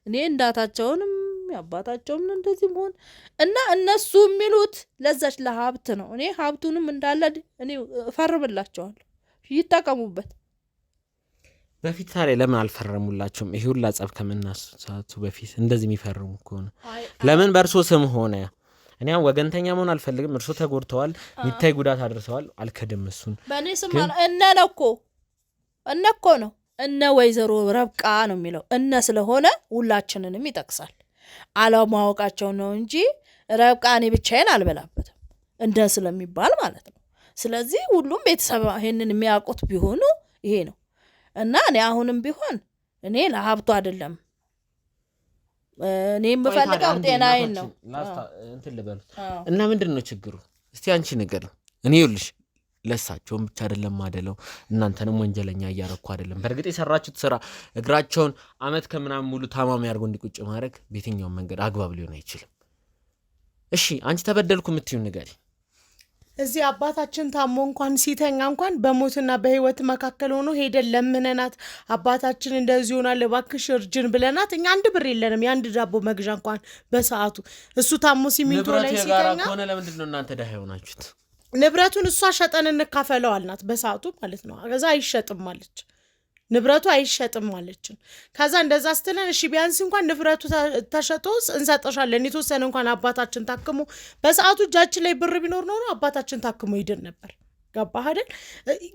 እኔ እንዳታቸውንም ያባታቸውም እንደዚህ መሆን እና እነሱ የሚሉት ለዛች ለሀብት ነው። እኔ ሀብቱንም እንዳለ እኔ እፈርምላቸዋለሁ፣ ይጠቀሙበት። በፊት ታዲያ ለምን አልፈረሙላቸውም? ይሄ ሁላ ጸብ ከመናሳቱ በፊት እንደዚህ የሚፈርሙ ከሆነ ለምን በእርሶ ስም ሆነ? እኔ አሁን ወገንተኛ መሆን አልፈልግም። እርሶ ተጎድተዋል፣ ሚታይ ጉዳት አድርሰዋል፣ አልከደም። እሱን በእኔ ስም እነ እኮ ነው እነ ወይዘሮ ረብቃ ነው የሚለው እነ ስለሆነ ሁላችንንም ይጠቅሳል። አለማወቃቸው ነው እንጂ ረብቃ እኔ ብቻዬን አልበላበትም እንደ ስለሚባል ማለት ነው። ስለዚህ ሁሉም ቤተሰብ ይሄንን የሚያውቁት ቢሆኑ ይሄ ነው እና እኔ አሁንም ቢሆን እኔ ለሀብቱ አይደለም እኔ የምፈልገው ጤናዬን ነው። እንትን ልበሉት እና ምንድን ነው ችግሩ? እስቲ አንቺ ነገር እኔ ይኸውልሽ ለሳቸውም ብቻ አይደለም ማደለው እናንተንም ወንጀለኛ እያረኩ አይደለም። በእርግጥ የሰራችሁት ስራ እግራቸውን አመት ከምናምን ሙሉ ታማሚ አድርጎ እንዲቁጭ ማድረግ በየትኛውም መንገድ አግባብ ሊሆን አይችልም። እሺ አንቺ ተበደልኩ የምትይው ንገሪ። እዚህ አባታችን ታሞ እንኳን ሲተኛ እንኳን በሞትና በህይወት መካከል ሆኖ ሄደን ለምነናት አባታችን እንደዚህ ሆናል እባክሽ እርጅን ብለናት እኛ 1 ብር የለንም የአንድ ዳቦ መግዣ እንኳን በሰዓቱ እሱ ታሞ ሲሚንቶ ላይ ሲተኛ ሆነ ለምንድን ነው እናንተ ደሃ ሆናችሁት? ንብረቱን እሷ ሸጠን እንካፈለው አልናት በሰዓቱ ማለት ነው። ከዛ አይሸጥም አለች፣ ንብረቱ አይሸጥም አለችን። ከዛ እንደዛ ስትለን እሺ ቢያንስ እንኳን ንብረቱ ተሸጦ እንሰጠሻለን የተወሰነ እንኳን አባታችን ታክሞ በሰዓቱ እጃችን ላይ ብር ቢኖር ኖሮ አባታችን ታክሞ ይድን ነበር። ገባህ አይደል?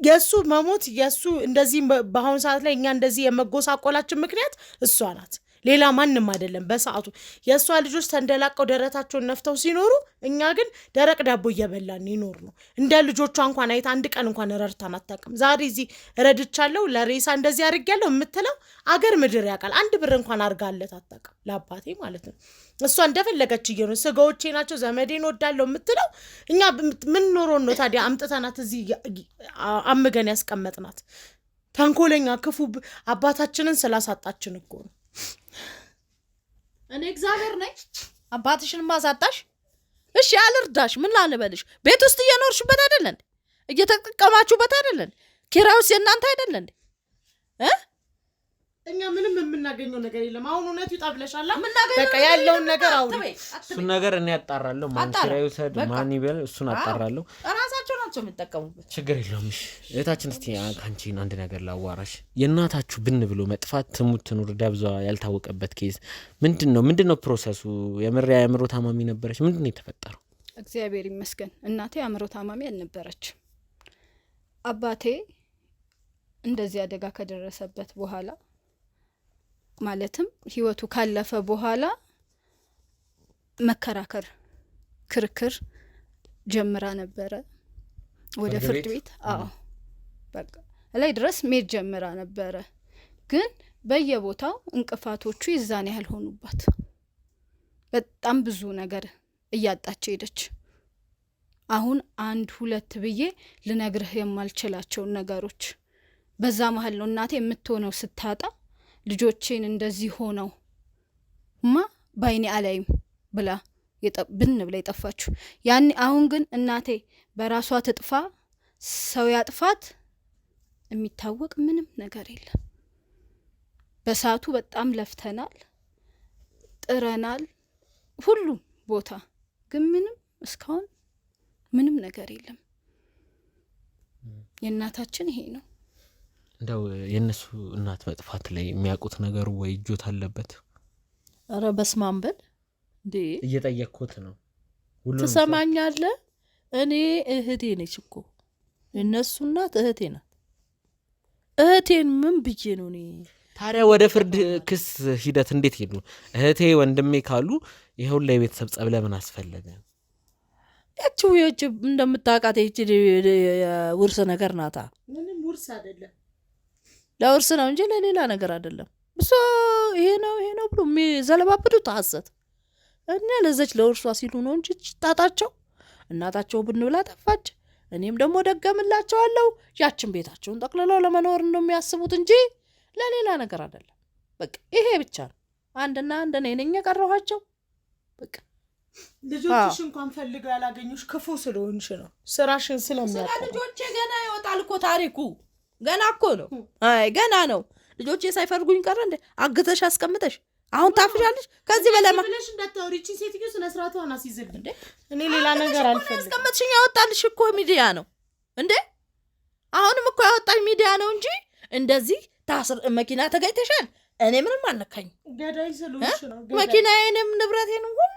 የሱ መሞት የሱ እንደዚህ በአሁኑ ሰዓት ላይ እኛ እንደዚህ የመጎሳቆላችን ምክንያት እሷ ናት፣ ሌላ ማንም አይደለም። በሰዓቱ የእሷ ልጆች ተንደላቀው ደረታቸውን ነፍተው ሲኖሩ እኛ ግን ደረቅ ዳቦ እየበላን ይኖር ነው። እንደ ልጆቿ እንኳን አይታ 1 ቀን እንኳን ረድታን አታውቅም። ዛሬ እዚህ ረድቻለሁ ለሬሳ እንደዚህ አድርጌያለሁ የምትለው አገር ምድር ያውቃል። 1 ብር እንኳን አድርጋለት አታውቅም ለአባቴ ማለት ነው። እሷ እንደፈለገች እየሆነ ስጋዎቼ ናቸው ዘመዴን ወዳለሁ የምትለው እኛ ምን ኖሮን ነው ታዲያ አምጥተናት እዚህ አምገን ያስቀመጥናት? ተንኮለኛ ክፉ አባታችንን ስላሳጣችን እኮ ነው። እኔ እግዚአብሔር ነኝ አባትሽን ማሳጣሽ? እሺ አልርዳሽ ምን ላንበልሽ? ቤት ውስጥ እየኖርሽበት አይደለን? እየተጠቀማችሁበት አይደለን? ኪራዩስ የእናንተ አይደለን? እኛ ምንም የምናገኘው ነገር የለም። አሁን እውነቱ ይጣብለሻል። በቃ ያለውን ነገር አውሪ። እሱን ነገር እኔ አጣራለሁ። ማን ኪራዩ ሰድ ማን ይበል እሱን አጣራለሁ። ራሳቸው ናቸው የሚጠቀሙበት። ችግር የለውም። እሺ እህታችን እስቲ አንቺን አንድ ነገር ላዋራሽ። የእናታችሁ ብን ብሎ መጥፋት ትሙት ትኑር ደብዟ ያልታወቀበት ኬዝ ምንድነው ፕሮሰሱ? የምሪያ የአእምሮ ታማሚ ነበረች። ምንድነው የተፈጠረው? እግዚአብሔር ይመስገን እናቴ አእምሮ ታማሚ አልነበረች። አባቴ እንደዚህ አደጋ ከደረሰበት በኋላ ማለትም ህይወቱ ካለፈ በኋላ መከራከር ክርክር ጀምራ ነበረ ወደ ፍርድ ቤት። በቃ ላይ ድረስ ሜድ ጀምራ ነበረ። ግን በየቦታው እንቅፋቶቹ ይዛን ያህል ሆኑባት። በጣም ብዙ ነገር እያጣች ሄደች። አሁን 1 2 ብዬ ልነግርህ የማልችላቸው ነገሮች በዛ መሀል ነው እናቴ የምትሆነው ስታጣ ልጆቼን እንደዚህ ሆነው ባይኔ አላይም ብላ ብን ብላ የጠፋችሁ ያኔ። አሁን ግን እናቴ በራሷ ትጥፋ ሰው ያጥፋት የሚታወቅ ምንም ነገር የለም። በሰዓቱ በጣም ለፍተናል፣ ጥረናል ሁሉም ቦታ፣ ግን ምንም እስካሁን ምንም ነገር የለም። የእናታችን ይሄ ነው። እንደው የነሱ እናት መጥፋት ላይ የሚያውቁት ነገር ወይ እጆት አለበት? አረ በስማም በል እንዴ እየጠየቅኩት ነው። ትሰማኛለህ? እኔ እህቴ ነች እኮ የነሱ እናት እህቴ ናት። እህቴን ምን ብዬ ነው እኔ ታዲያ ወደ ፍርድ ክስ ሂደት እንዴት ሄዱ? እህቴ ወንድሜ ካሉ ይሄው ላይ ቤተሰብ ጸብ ለምን አስፈለገ? ያቺው እንደምታውቃት ይቺ ውርስ ነገር ናታ። ምንም ውርስ አይደለም፣ ለውርስ ነው እንጂ ለሌላ ነገር አይደለም። እሱ ይሄ ነው ብሎ የሚዘለባብዱት ሐሰት። እና ለዘች ለውርሷ ሲሉ ነው እንጂ ጣጣቸው እናታቸው ብንብላ ጠፋች። እኔም ደግሞ ደገምላቸዋለሁ። ያችን ቤታቸውን ጠቅልለው ለመኖር ነው የሚያስቡት እንጂ ለሌላ ነገር አይደለም። በቃ ይሄ ብቻ ነው። አንድና አንድ ነኝ የቀረኋቸው። በቃ ልጆችሽ እንኳን ፈልገው ያላገኙሽ ክፉ ስለሆንሽ ነው፣ ስራሽን ስለሚያውቁ። ስለ ልጆቼ ገና ይወጣል እኮ ታሪኩ፣ ገና እኮ ነው። አይ ገና ነው። ልጆቼ ሳይፈልጉኝ ቀረ እንዴ? አግተሽ አስቀምጠሽ አሁን ታፍሻለሽ። ከዚህ በላይ ብለሽ እንዳታወሪቺ ሴትዮ ስነ ስርዓቷን አስይዝል እንዴ። እኔ ሌላ ነገር አልፈልግም። አስቀምጥሽኝ ያወጣልሽ እኮ ሚዲያ ነው እንዴ? አሁንም እኮ ያወጣኝ ሚዲያ ነው እንጂ እንደዚህ ታስር መኪና ተገኝተሻል። እኔ ምንም አልነካኝ። ገዳይ ስለሆንሽ ነው። መኪናዬንም ንብረቴንም ሁሉ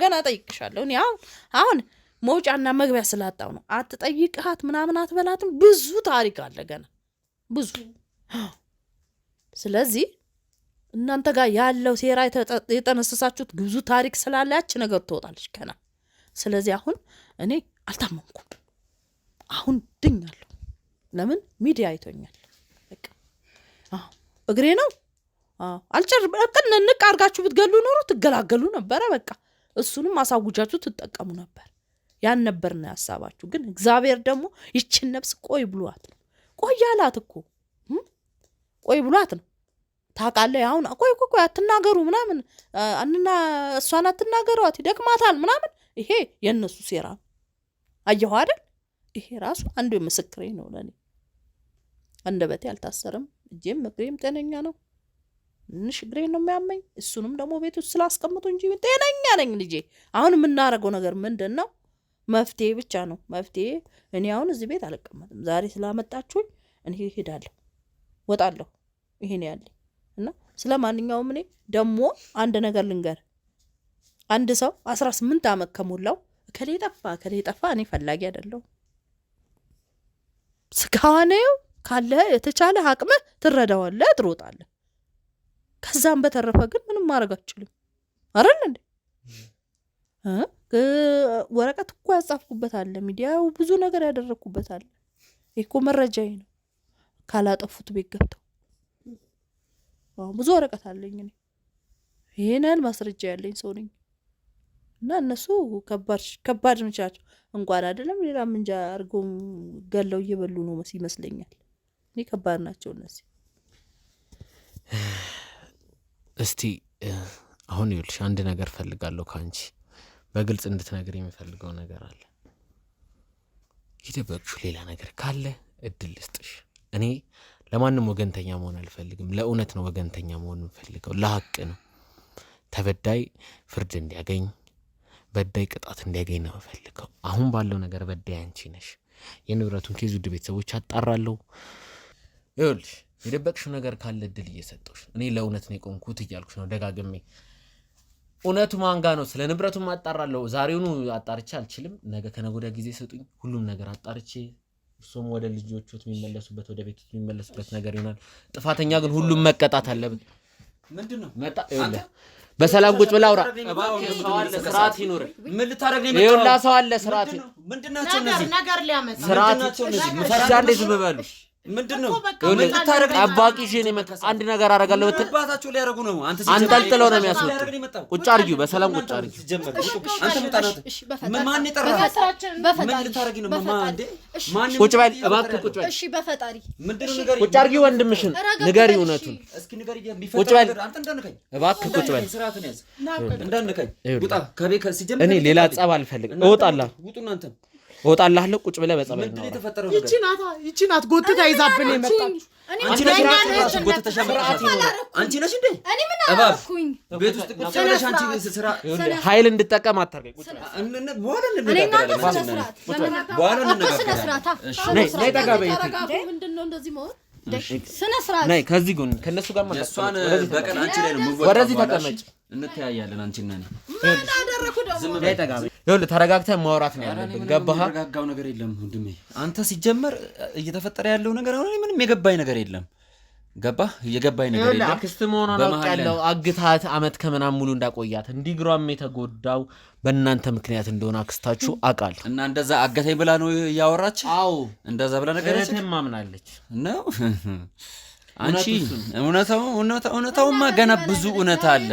ገና ጠይቅሻለሁ። እኔ አሁን መውጫና መግቢያ ስላጣው ነው። አትጠይቅሃት ምናምን አትበላትም። ብዙ ታሪክ አለ ገና ብዙ። ስለዚህ እናንተ ጋር ያለው ሴራ የጠነሰሳችሁት ብዙ ታሪክ ስላለ ያች ነገር ትወጣለች ገና። ስለዚህ አሁን እኔ አልታመንኩም። አሁን ድኛለሁ። ለምን ሚዲያ አይቶኛል። በቃ እግሬ ነው። ንቅ አድርጋችሁ ብትገሉ ኖሮ ትገላገሉ ነበረ። በቃ እሱንም አሳውጃችሁ ትጠቀሙ ነበር። ያን ነበር ነው ያሳባችሁ። ግን እግዚአብሔር ደግሞ ይችን ነፍስ ቆይ ብሏት ነው። ቆይ አላት እኮ ቆይ ብሏት ነው። ታውቃለህ አሁን ቆይ አትናገሩ ምናምን አንና እሷን አትናገሯት ይደክማታል ምናምን። ይሄ የነሱ ሴራ አየሁ አይደል? ይሄ ራሱ አንዱ ምስክሬ ነው ለኔ። አንደበቴ አልታሰርም፣ እጄም እግሬም ጤነኛ ነው። ትንሽ እግሬን ነው የሚያመኝ። እሱንም ደግሞ ቤት ውስጥ ስላስቀምጡ እንጂ ጤነኛ ነኝ ልጄ። አሁን የምናደርገው ነገር ምንድን ነው? መፍትሄ ብቻ ነው መፍትሄ። እኔ አሁን እዚህ ቤት አልቀመጥም። ዛሬ ስላመጣችሁኝ እኔ ሄዳለሁ፣ ወጣለሁ። ይሄን ያለኝ እና ስለማንኛውም እኔ ደግሞ አንድ ነገር ልንገር። አንድ ሰው 18 ዓመት ከሞላው ከሌ ጠፋ እኔ ፈላጊ አይደለሁ። ስጋዋኔው ካለ የተቻለ አቅም ትረዳዋለህ፣ ትሮጣለህ። ከዛም በተረፈ ግን ምንም ማድረግ አትችልም አይደል እንዴ? ወረቀት እኮ ያጻፍኩበት አለ፣ ሚዲያው ብዙ ነገር ያደረኩበት አለ። እኮ መረጃዬ ነው። ካላጠፉት ቤት ገብተው ብዙ ወረቀት አለኝ እኔ። ይሄንን ማስረጃ ያለኝ ሰው ነኝ። እና እነሱ ከባድ ነቻቸው። እንኳን አይደለም ሌላ ምንጃ አድርገው ገለው እየበሉ ነው ይመስለኛል። እኔ ከባድ ናቸው እነዚህ። እስቲ አሁን ይኸውልሽ አንድ ነገር ፈልጋለሁ ካንቺ በግልጽ እንድትነግር የሚፈልገው ነገር አለ። ይደበቅሽው ሌላ ነገር ካለ እድል ልስጥሽ። እኔ ለማንም ወገንተኛ መሆን አልፈልግም። ለእውነት ነው ወገንተኛ መሆን የምፈልገው፣ ለሀቅ ነው። ተበዳይ ፍርድ እንዲያገኝ፣ በዳይ ቅጣት እንዲያገኝ ነው የምፈልገው። አሁን ባለው ነገር በዳይ አንቺ ነሽ። የንብረቱን ኬዝ ውድ ቤተሰቦች አጣራለሁ። ይኸውልሽ የደበቅሽው ነገር ካለ እድል እየሰጠሁሽ፣ እኔ ለእውነት ነው የቆምኩት እያልኩሽ ነው ደጋግሜ። እውነቱ ማንጋ ነው? ስለ ንብረቱም አጣራለሁ። ዛሬውኑ አጣርቼ አልችልም። ነገ ከነገ ወዲያ ጊዜ ሰጡኝ። ሁሉም ነገር አጣርቼ እሱም ወደ ልጆቹት የሚመለሱበት ወደ ቤት የሚመለሱበት ነገር ይሆናል። ጥፋተኛ ግን ሁሉም መቀጣት አለበት። ምንድነው መጣ? ይኸውልህ በሰላም ቁጭ ብላ አውራ። ስርዓት ይኑር። ምን ልታረግ ነው? ይኸውልህ ሰው አለ ስርዓት። ምንድናቸው እነዚህ ነገር ሊያመጣ ስርዓት ምሳሌ ዝም በሉ። ምንድነው ልታረግ? አባቂ ጄኔ መጣ። አንድ ነገር አደርጋለሁ ብትል አባታቸው ሊያረጉ ነው። አንተ አንጠልጥለው ነው የሚያስወጡ። ቁጭ አርጊው፣ በሰላም ቁጭ አርጊው። አንተ ምጣናት ማን ይጠራ? ምን ልታረጊ ነው? ማማ እንዴ ማን? ቁጭ በል እባክህ ቁጭ በል። እሺ በፈጣሪ ምንድነው ነገር? ቁጭ አርጊው፣ ወንድምሽን ንገሪ እውነቱን። እስኪ ንገሪ። ቁጭ በል አንተ እንዳንከኝ እባክህ ቁጭ በል። ስርዓትን ያዝ እንዳንከኝ። ውጣ ከቤት ሲጀምር እኔ ሌላ ጸብ አልፈልግም። እወጣለሁ። ውጡ እናንተ እወጣለሁ። ቁጭ ብለህ በጸባይ ነው። ይቺ ናት ጎትታ ይዛብን የመጣች። አንቺ ነሽ እንዴ? እባብ ቤት ውስጥ ቁጭ ብለሽ አንቺ ስራ ኃይል እንድጠቀም አታርገኝ። ቁጭ በኋላ እንነጋገራለን። ነይ ጠጋ በይ። ምንድነው እንደዚህ መሆን? ስነ ስርዓት ነይ። ከዚህ ጎን ከነሱ ጋር ማለት እሷን በቀን አንቺ ላይ ነው ሙሉ ወደዚህ ተቀመጭ። እንተያያለን አንቺና እኔ። ምን አደረኩ ደግሞ? ነይ ጠጋ በይ። ይኸውልህ ተረጋግተን ማውራት ነው ያለብን። ገባህ? ተረጋጋው ነገር የለም ወንድሜ። አንተ ሲጀመር እየተፈጠረ ያለው ነገር አሁን ምንም የገባኝ ነገር የለም። ገባህ? የገባኝ ነገር የለም። አክስት መሆኗን አውቃለሁ። አግታት አመት ከምናምን ሙሉ እንዳቆያት እንዲግራም የተጎዳው በእናንተ ምክንያት እንደሆነ አክስታችሁ አውቃለሁ። እና እንደዛ አገተኝ ብላ ነው ያወራች? አዎ እንደዛ ብላ ነገረች። ማምናለች ነው አንቺ። እውነታውማ ገና ብዙ እውነት አለ።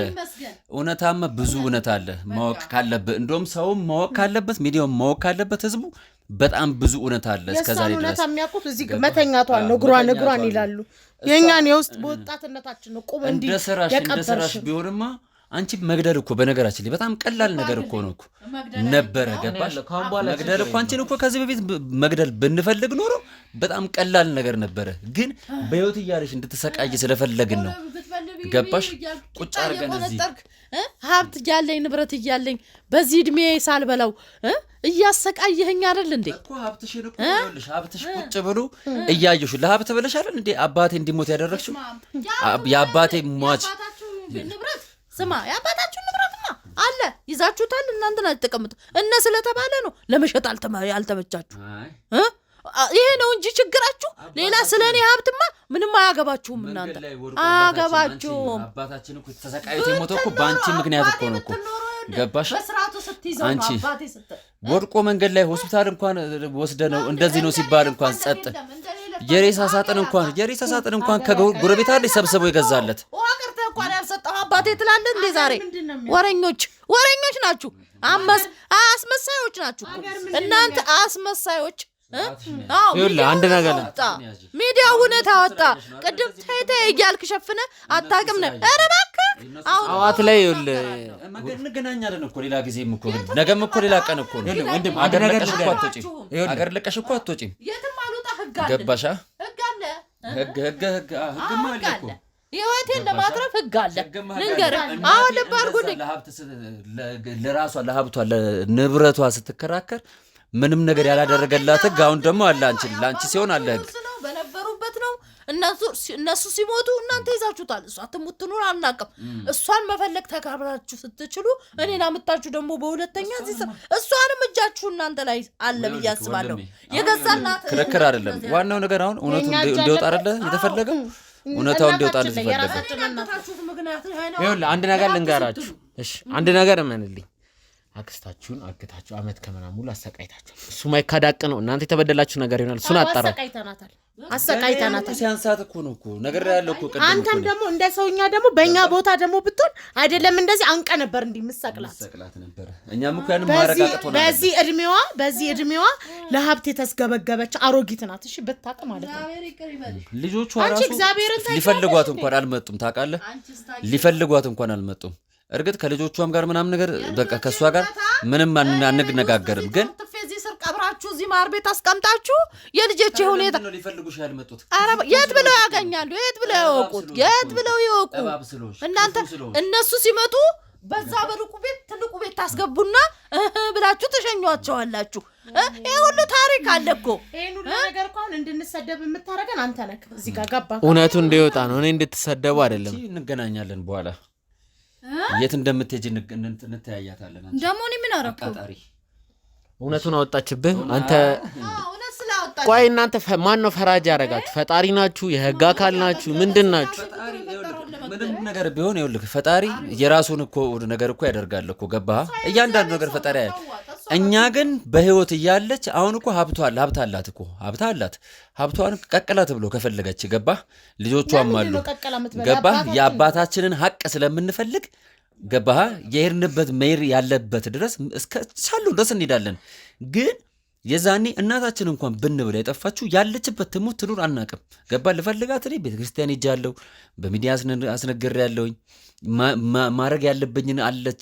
እውነታማ ብዙ እውነት አለ ማወቅ ካለበት፣ እንደውም ሰውም ማወቅ ካለበት፣ ሚዲያውም ማወቅ ካለበት፣ ህዝቡ በጣም ብዙ እውነት አለ። እስከዛሬ ድረስ እውነት የሚያውቁት እዚህ መተኛቷን ነው፣ እግሯን ይላሉ። የኛን የውስጥ በወጣትነታችን ነው ቁም እንዲ የቀበርሽ ቢሆንማ አንቺ መግደል እኮ በነገራችን ላይ በጣም ቀላል ነገር እኮ ነው እኮ ነበረ። ገባሽ? መግደል እኮ አንቺን እኮ ከዚህ በፊት መግደል ብንፈልግ ኖሮ በጣም ቀላል ነገር ነበረ። ግን በህይወት እያለሽ እንድትሰቃይ ስለፈለግን ነው። ገባሽ? ቁጭ አድርገን እዚህ ሀብት እያለኝ ንብረት እያለኝ በዚህ እድሜ ሳልበላው እያሰቃየኸኝ አይደል እንዴ? እኮ ሀብትሽን እኮ ይኸውልሽ፣ ሀብትሽ ቁጭ ብሎ እያየሽ ለሀብት ብለሽ አይደል እንዴ አባቴ እንዲሞት ያደረግሽው? የአባቴ ሟች ንብረት ስማ፣ የአባታችሁ ንብረትማ አለ ይዛችሁታል። እናንተ ናችሁ ተቀምጡ እነ ስለተባለ ነው ለመሸጥ ያልተመቻችሁ። ይሄ ነው እንጂ ችግራችሁ ሌላ ስለኔ ሀብትማ ምንም አያገባችሁም። እናንተ አያገባችሁም። አባታችን እኮ ተሰቃይቶ የሞተው እኮ ባንቺ ምክንያት እኮ ነው እኮ ገባሽ? በስራቱ ስትይዘው አንቺ አባቴ ስትል ወድቆ መንገድ ላይ ሆስፒታል እንኳን ወስደነው እንደዚህ ነው ሲባል እንኳን ጸጥ። የሬሳ ሳጥን እንኳን ከጎረቤት አይደል ሰብስበው ይገዛለት። ወቀርተ እንኳን ያልሰጠው አባቴ ትላለህ እንዴ? ዛሬ ወረኞች ናችሁ። አስመሳዮች ናችሁ እናንተ አስመሳዮች። አንድ ነገር ሚዲያ እውነት አወጣ። ቅድም ተይ እያልክ ሸፍነ አታውቅም ነው። ኧረ እባክህ አዋት ላይ እንገናኛለን እኮ ሌላ ጊዜም እኮ ነገም እኮ ሌላ ቀን እኮ ነው። አገር ለቀሽ እኮ አትወጪም። የትም አልወጣ ህግ አለ። ገባሻ? ህግ አለ እኮ ህይወቴን ለማትረፍ ህግ አለ። ልንገርህ አሁን ልብ አድርጉልኝ። ለራሷ ለሀብቷ ለንብረቷ ስትከራከር ምንም ነገር ያላደረገላት ህግ አሁን ደግሞ አለ። አንቺ ሲሆን አለ ህግ በነበሩበት ነው። እነሱ ሲሞቱ እናንተ ይዛችሁታል። እሷ ትሙት ትኑር አናውቅም። እሷን መፈለግ ተካብራችሁ ስትችሉ እኔን አምጣችሁ ደግሞ በሁለተኛ እሷንም እጃችሁ እናንተ ላይ አለ ብዬ አስባለሁ። የገዛላት ክርክር አይደለም። ዋናው ነገር አሁን እውነቱ እንዲወጣ አይደለ የተፈለገው? እውነታው እንዲወጣ ነው የተፈለገው። ይኸውልህ አንድ ነገር ልንገራችሁ። እሺ አንድ ነገር እመንልኝ። አክስታችሁን አግታችሁ አመት ከምናምን ሙሉ አሰቃይታችኋል። እሱ ማይካዳቅ ነው። እናንተ የተበደላችሁ ነገር ይሆናል። እሱን አጣራ አሰቃይተናታል። ሲያንሳት እኮ ነው እኮ ነገር ያለው እኮ ቅድም አንተም ደግሞ እንደ ሰውኛ ደግሞ በእኛ ቦታ ደግሞ ብትሆን አይደለም እንደዚህ አንቀ ነበር እንዲምሰቅላት ነበር። እኛም እኮ ያንን ማረጋገጥ ሆነ። በዚህ እድሜዋ ለሀብት የተስገበገበች አሮጊት ናት። እሺ ብታውቅ ማለት ነው። ልጆቿ ራሱ ሊፈልጓት እንኳን አልመጡም። ታውቃለህ? ሊፈልጓት እንኳን አልመጡም። እርግጥ ከልጆቿም ጋር ምናምን ነገር በቃ ከሷ ጋር ምንም አንነጋገርም። ግን እዚህ ስር ቀብራችሁ እዚህ ማር ቤት አስቀምጣችሁ የልጆቼ ሁኔታ ነው ሊፈልጉሽ ያልመጡት። የት ብለው ያገኛሉ? የት ብለው ያወቁት? የት ብለው ይወቁ? እናንተ እነሱ ሲመጡ በዛ በሩቁ ቤት ትልቁ ቤት ታስገቡና ብላችሁ ተሸኟቸዋላችሁ። ይሄ ሁሉ ታሪክ አለ እኮ። ይሄን ሁሉ ነገር እኮ አሁን እንድንሰደብ የምታረገን አንተ ነህ። እዚህ ጋር ገባ። እውነቱ እንዲወጣ ነው። እኔ እንድትሰደቡ አይደለም። እንገናኛለን በኋላ የት እንደምትሄጂ እንተያያታለን። ደግሞ እኔ ምን አደረኩ? እውነቱን አወጣችብህ አንተ። ቆይ እናንተ ማን ነው ፈራጅ ያደረጋችሁ? ፈጣሪ ናችሁ? የህግ አካል ናችሁ? ምንድን ናችሁ? ምንም ነገር ቢሆን ይኸውልህ ፈጣሪ የራሱን እኮ ነገር እኮ ያደርጋል እኮ ገባህ? እያንዳንዱ ነገር ፈጣሪ ያያል። እኛ ግን በህይወት እያለች አሁን እኮ ሀብት አላት እኮ ሀብቷን ቀቅላት ብሎ ከፈለገች ገባህ? ልጆቿም አሉ ገባህ? የአባታችንን ሀቅ ስለምንፈልግ ገባህ? የሄድንበት መሄድ ያለበት ድረስ እስከ ቻሉ ድረስ እንሄዳለን። ግን የዛኔ እናታችን እንኳን ብንብላ የጠፋችሁ ያለችበት ትሙት ትኑር አናቅም። ገባህ? ልፈልጋት እኔ ቤተክርስቲያን ሄጃለሁ፣ በሚዲያ አስነግሬያለሁኝ። ማድረግ ያለብኝን አለች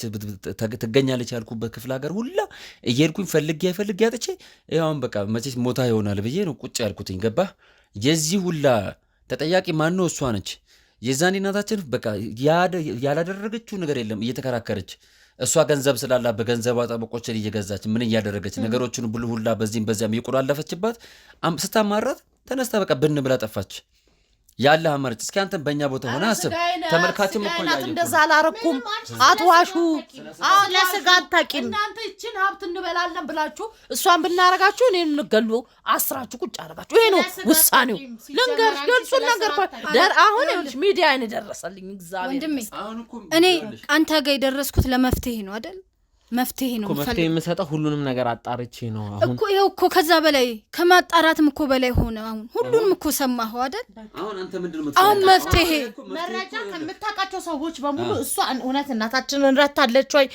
ትገኛለች ያልኩበት ክፍለ ሀገር ሁላ እየሄድኩኝ ፈልጌ ያጥቼ ይኸውን በቃ መቼስ ሞታ ይሆናል ብዬ ነው ቁጭ ያልኩትኝ። ገባህ? የዚህ ሁላ ተጠያቂ ማነው? እሷ ነች። የዛኔ እናታችን በቃ ያላደረገችው ነገር የለም እየተከራከረች እሷ ገንዘብ ስላላ በገንዘቧ ጠበቆችን እየገዛች ምን እያደረገች ነገሮችን ብሉ ሁላ በዚህም በዚያም እየቆላለፈችባት ስታማራት ተነስታ በቃ ብን ብላ ጠፋች። ያለ አማርጭ እስኪ አንተም በእኛ ቦታ ሆነ አስብ። ተመልካችም እኮ ያየው እንደዛ አላረኩም። አትዋሹ። አሁን ለስጋ አታቂም። እናንተ ይችን ሀብት እንበላለን ብላችሁ እሷን ብናረጋችሁ እኔን እንገሉ አስራችሁ ቁጭ አረጋችሁ። ይሄ ነው ውሳኔው። ልንገርሽ ገልጹን ነገር አሁን ይኸውልሽ ሚዲያ አይነ ደረሰልኝ። እግዚአብሔር ወንድሜ እኔ አንተ ጋር የደረስኩት ለመፍትሄ ነው አይደል? መፍትሄ ነው መፍትሄ የምሰጠው ሁሉንም ነገር አጣርቼ ነው። አሁን እኮ ይሄው እኮ ከዛ በላይ ከማጣራትም እኮ በላይ ሆነ። አሁን ሁሉንም እኮ ሰማኸው አይደል? አሁን አንተ ምንድነው አሁን መፍትሄ መረጃ ከምታውቃቸው ሰዎች በሙሉ እሷ እውነት እናታችንን ረድታለች ወይ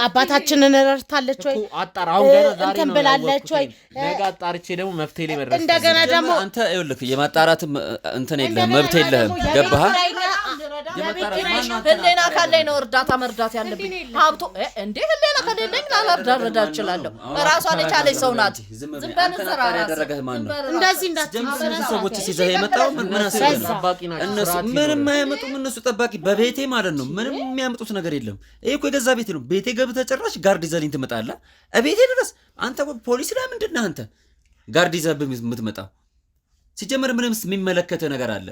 አባታችንን ረድታለች ወይ አጣራው ገና ዛሬ ነው ብላለች ወይ ነገ አጣርቼ ደግሞ መፍትሄ ላይ መድረስ እንደገና ደግሞ አንተ ይኸውልህ የማጣራት እንትን የለህም መብት የለህም። ገባህ? ህሊና ካለኝ ነው እርዳታ መርዳት ያለብኝ። ሀብቶ እንዴ ህሊና ከሌለኝ ላላርዳ እችላለሁ። ራሷን የቻለች ሰው ናት። ዝም በንዘራ ያደረገህ ማን ነው? እንደዚህ እንዳትጀምር ሰዎች ሲዘህ የመጣው ምን አሰበህ? እነሱ ምንም አያመጡም። እነሱ ጠባቂ በቤቴ ማለት ነው። ምንም የሚያመጡት ነገር የለም። ይሄ እኮ የገዛ ቤቴ ነው። ቤቴ ገብተህ ጭራሽ ጋርድ ይዘህልኝ ትመጣለህ እቤቴ ድረስ። አንተ ፖሊስ ላይ ምንድን ነህ አንተ ጋርድ ይዘህብህ የምትመጣው? ሲጀመር ምንም የሚመለከትህ ነገር አለ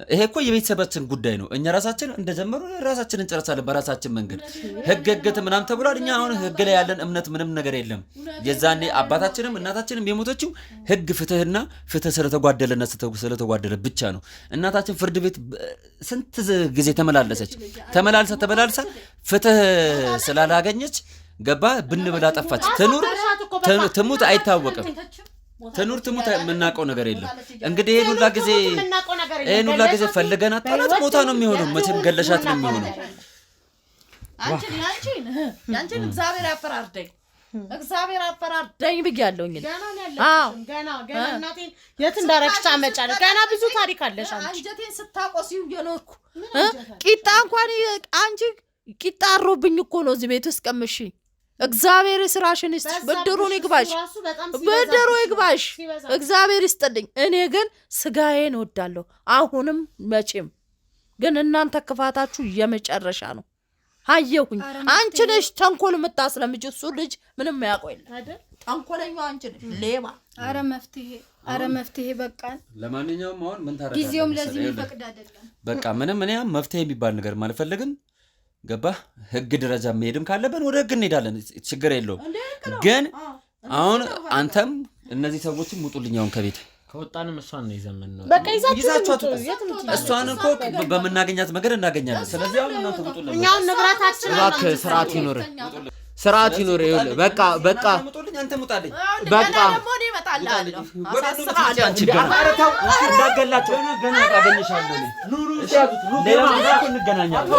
ይሄ እኮ የቤተሰባችን ጉዳይ ነው። እኛ ራሳችን እንደጀመሩ ራሳችን እንጨርሳለን በራሳችን መንገድ። ህግ ምናምን ተብሏል። እኛ አሁን ህግ ላይ ያለን እምነት ምንም ነገር የለም። የዛኔ አባታችንም እናታችንም የሞተችው ህግ ፍትህ ስለተጓደለና ስለተጓደለ ብቻ ነው። እናታችን ፍርድ ቤት ስንት ጊዜ ተመላልሳ ፍትህ ስላላገኘች ገባ ብን ብላ ጠፋች። ትሙት አይታወቅም። ትሙት የምናውቀው ነገር የለም። እንግዲህ ይሄን ሁላ ጊዜ ፈልገናት ጠላት ሞታ ነው የሚሆነው። መቼም ገለሻት ነው የሚሆነው። ያንቺን እግዚአብሔር አፈራርደኝ ብያለሁኝ። አዎ ገና እናቴን የት እንዳረግሽ ታመጫለሽ። ገና ብዙ ታሪክ አለሽ። አንጀቴን ስታቆሲው የኖርኩ ቂጣ እንኳን አንቺ ቂጣ አሮብኝ እኮ ነው እዚህ ቤት ውስጥ ቀምሺ። እግዚአብሔር ስራሽን ይስጥሽ፣ ብድሩን ይግባሽ፣ እግዚአብሔር ይስጥልኝ። እኔ ግን ስጋዬን እወዳለሁ አሁንም መቼም። ግን እናንተ ክፋታችሁ የመጨረሻ ነው። አየሁኝ። አንቺ ነሽ ተንኮል የምታስለምጪ። እሱ ልጅ ምንም ያውቀው የለም አይደል? ተንኮለኛው አንቺ ነሽ ሌባ። አረ መፍትሄ በቃን። ለማንኛውም አሁን ምን ታረጋለህ? ጊዜውም ለዚህ ይፈቅድ አይደለም። በቃ ምንም እኔ መፍትሄ የሚባል ነገር አልፈልግም። ገባ ህግ ደረጃ መሄድም ካለብን ወደ ህግ እንሄዳለን። ችግር የለውም። ግን አሁን አንተም እነዚህ ሰዎችም ውጡልኝ አሁን ከቤት ከወጣንም እሷን ነው ይዘመን ነው በቃ ይዛችኋት እሷን እኮ በመናገኛት መንገድ እናገኛለን። ስለዚህ አሁን እናንተ ውጡልኝ። እኛው ንብረታችን እባክህ ስርዓት ይኖር። ይኸውልህ በቃ አንተ ሙጣልኝ። በቃ ደግሞ እኔ እመጣለሁ። እንዳገላቸው ገና አገኘሻለሁ። ሌላ እንገናኛለን።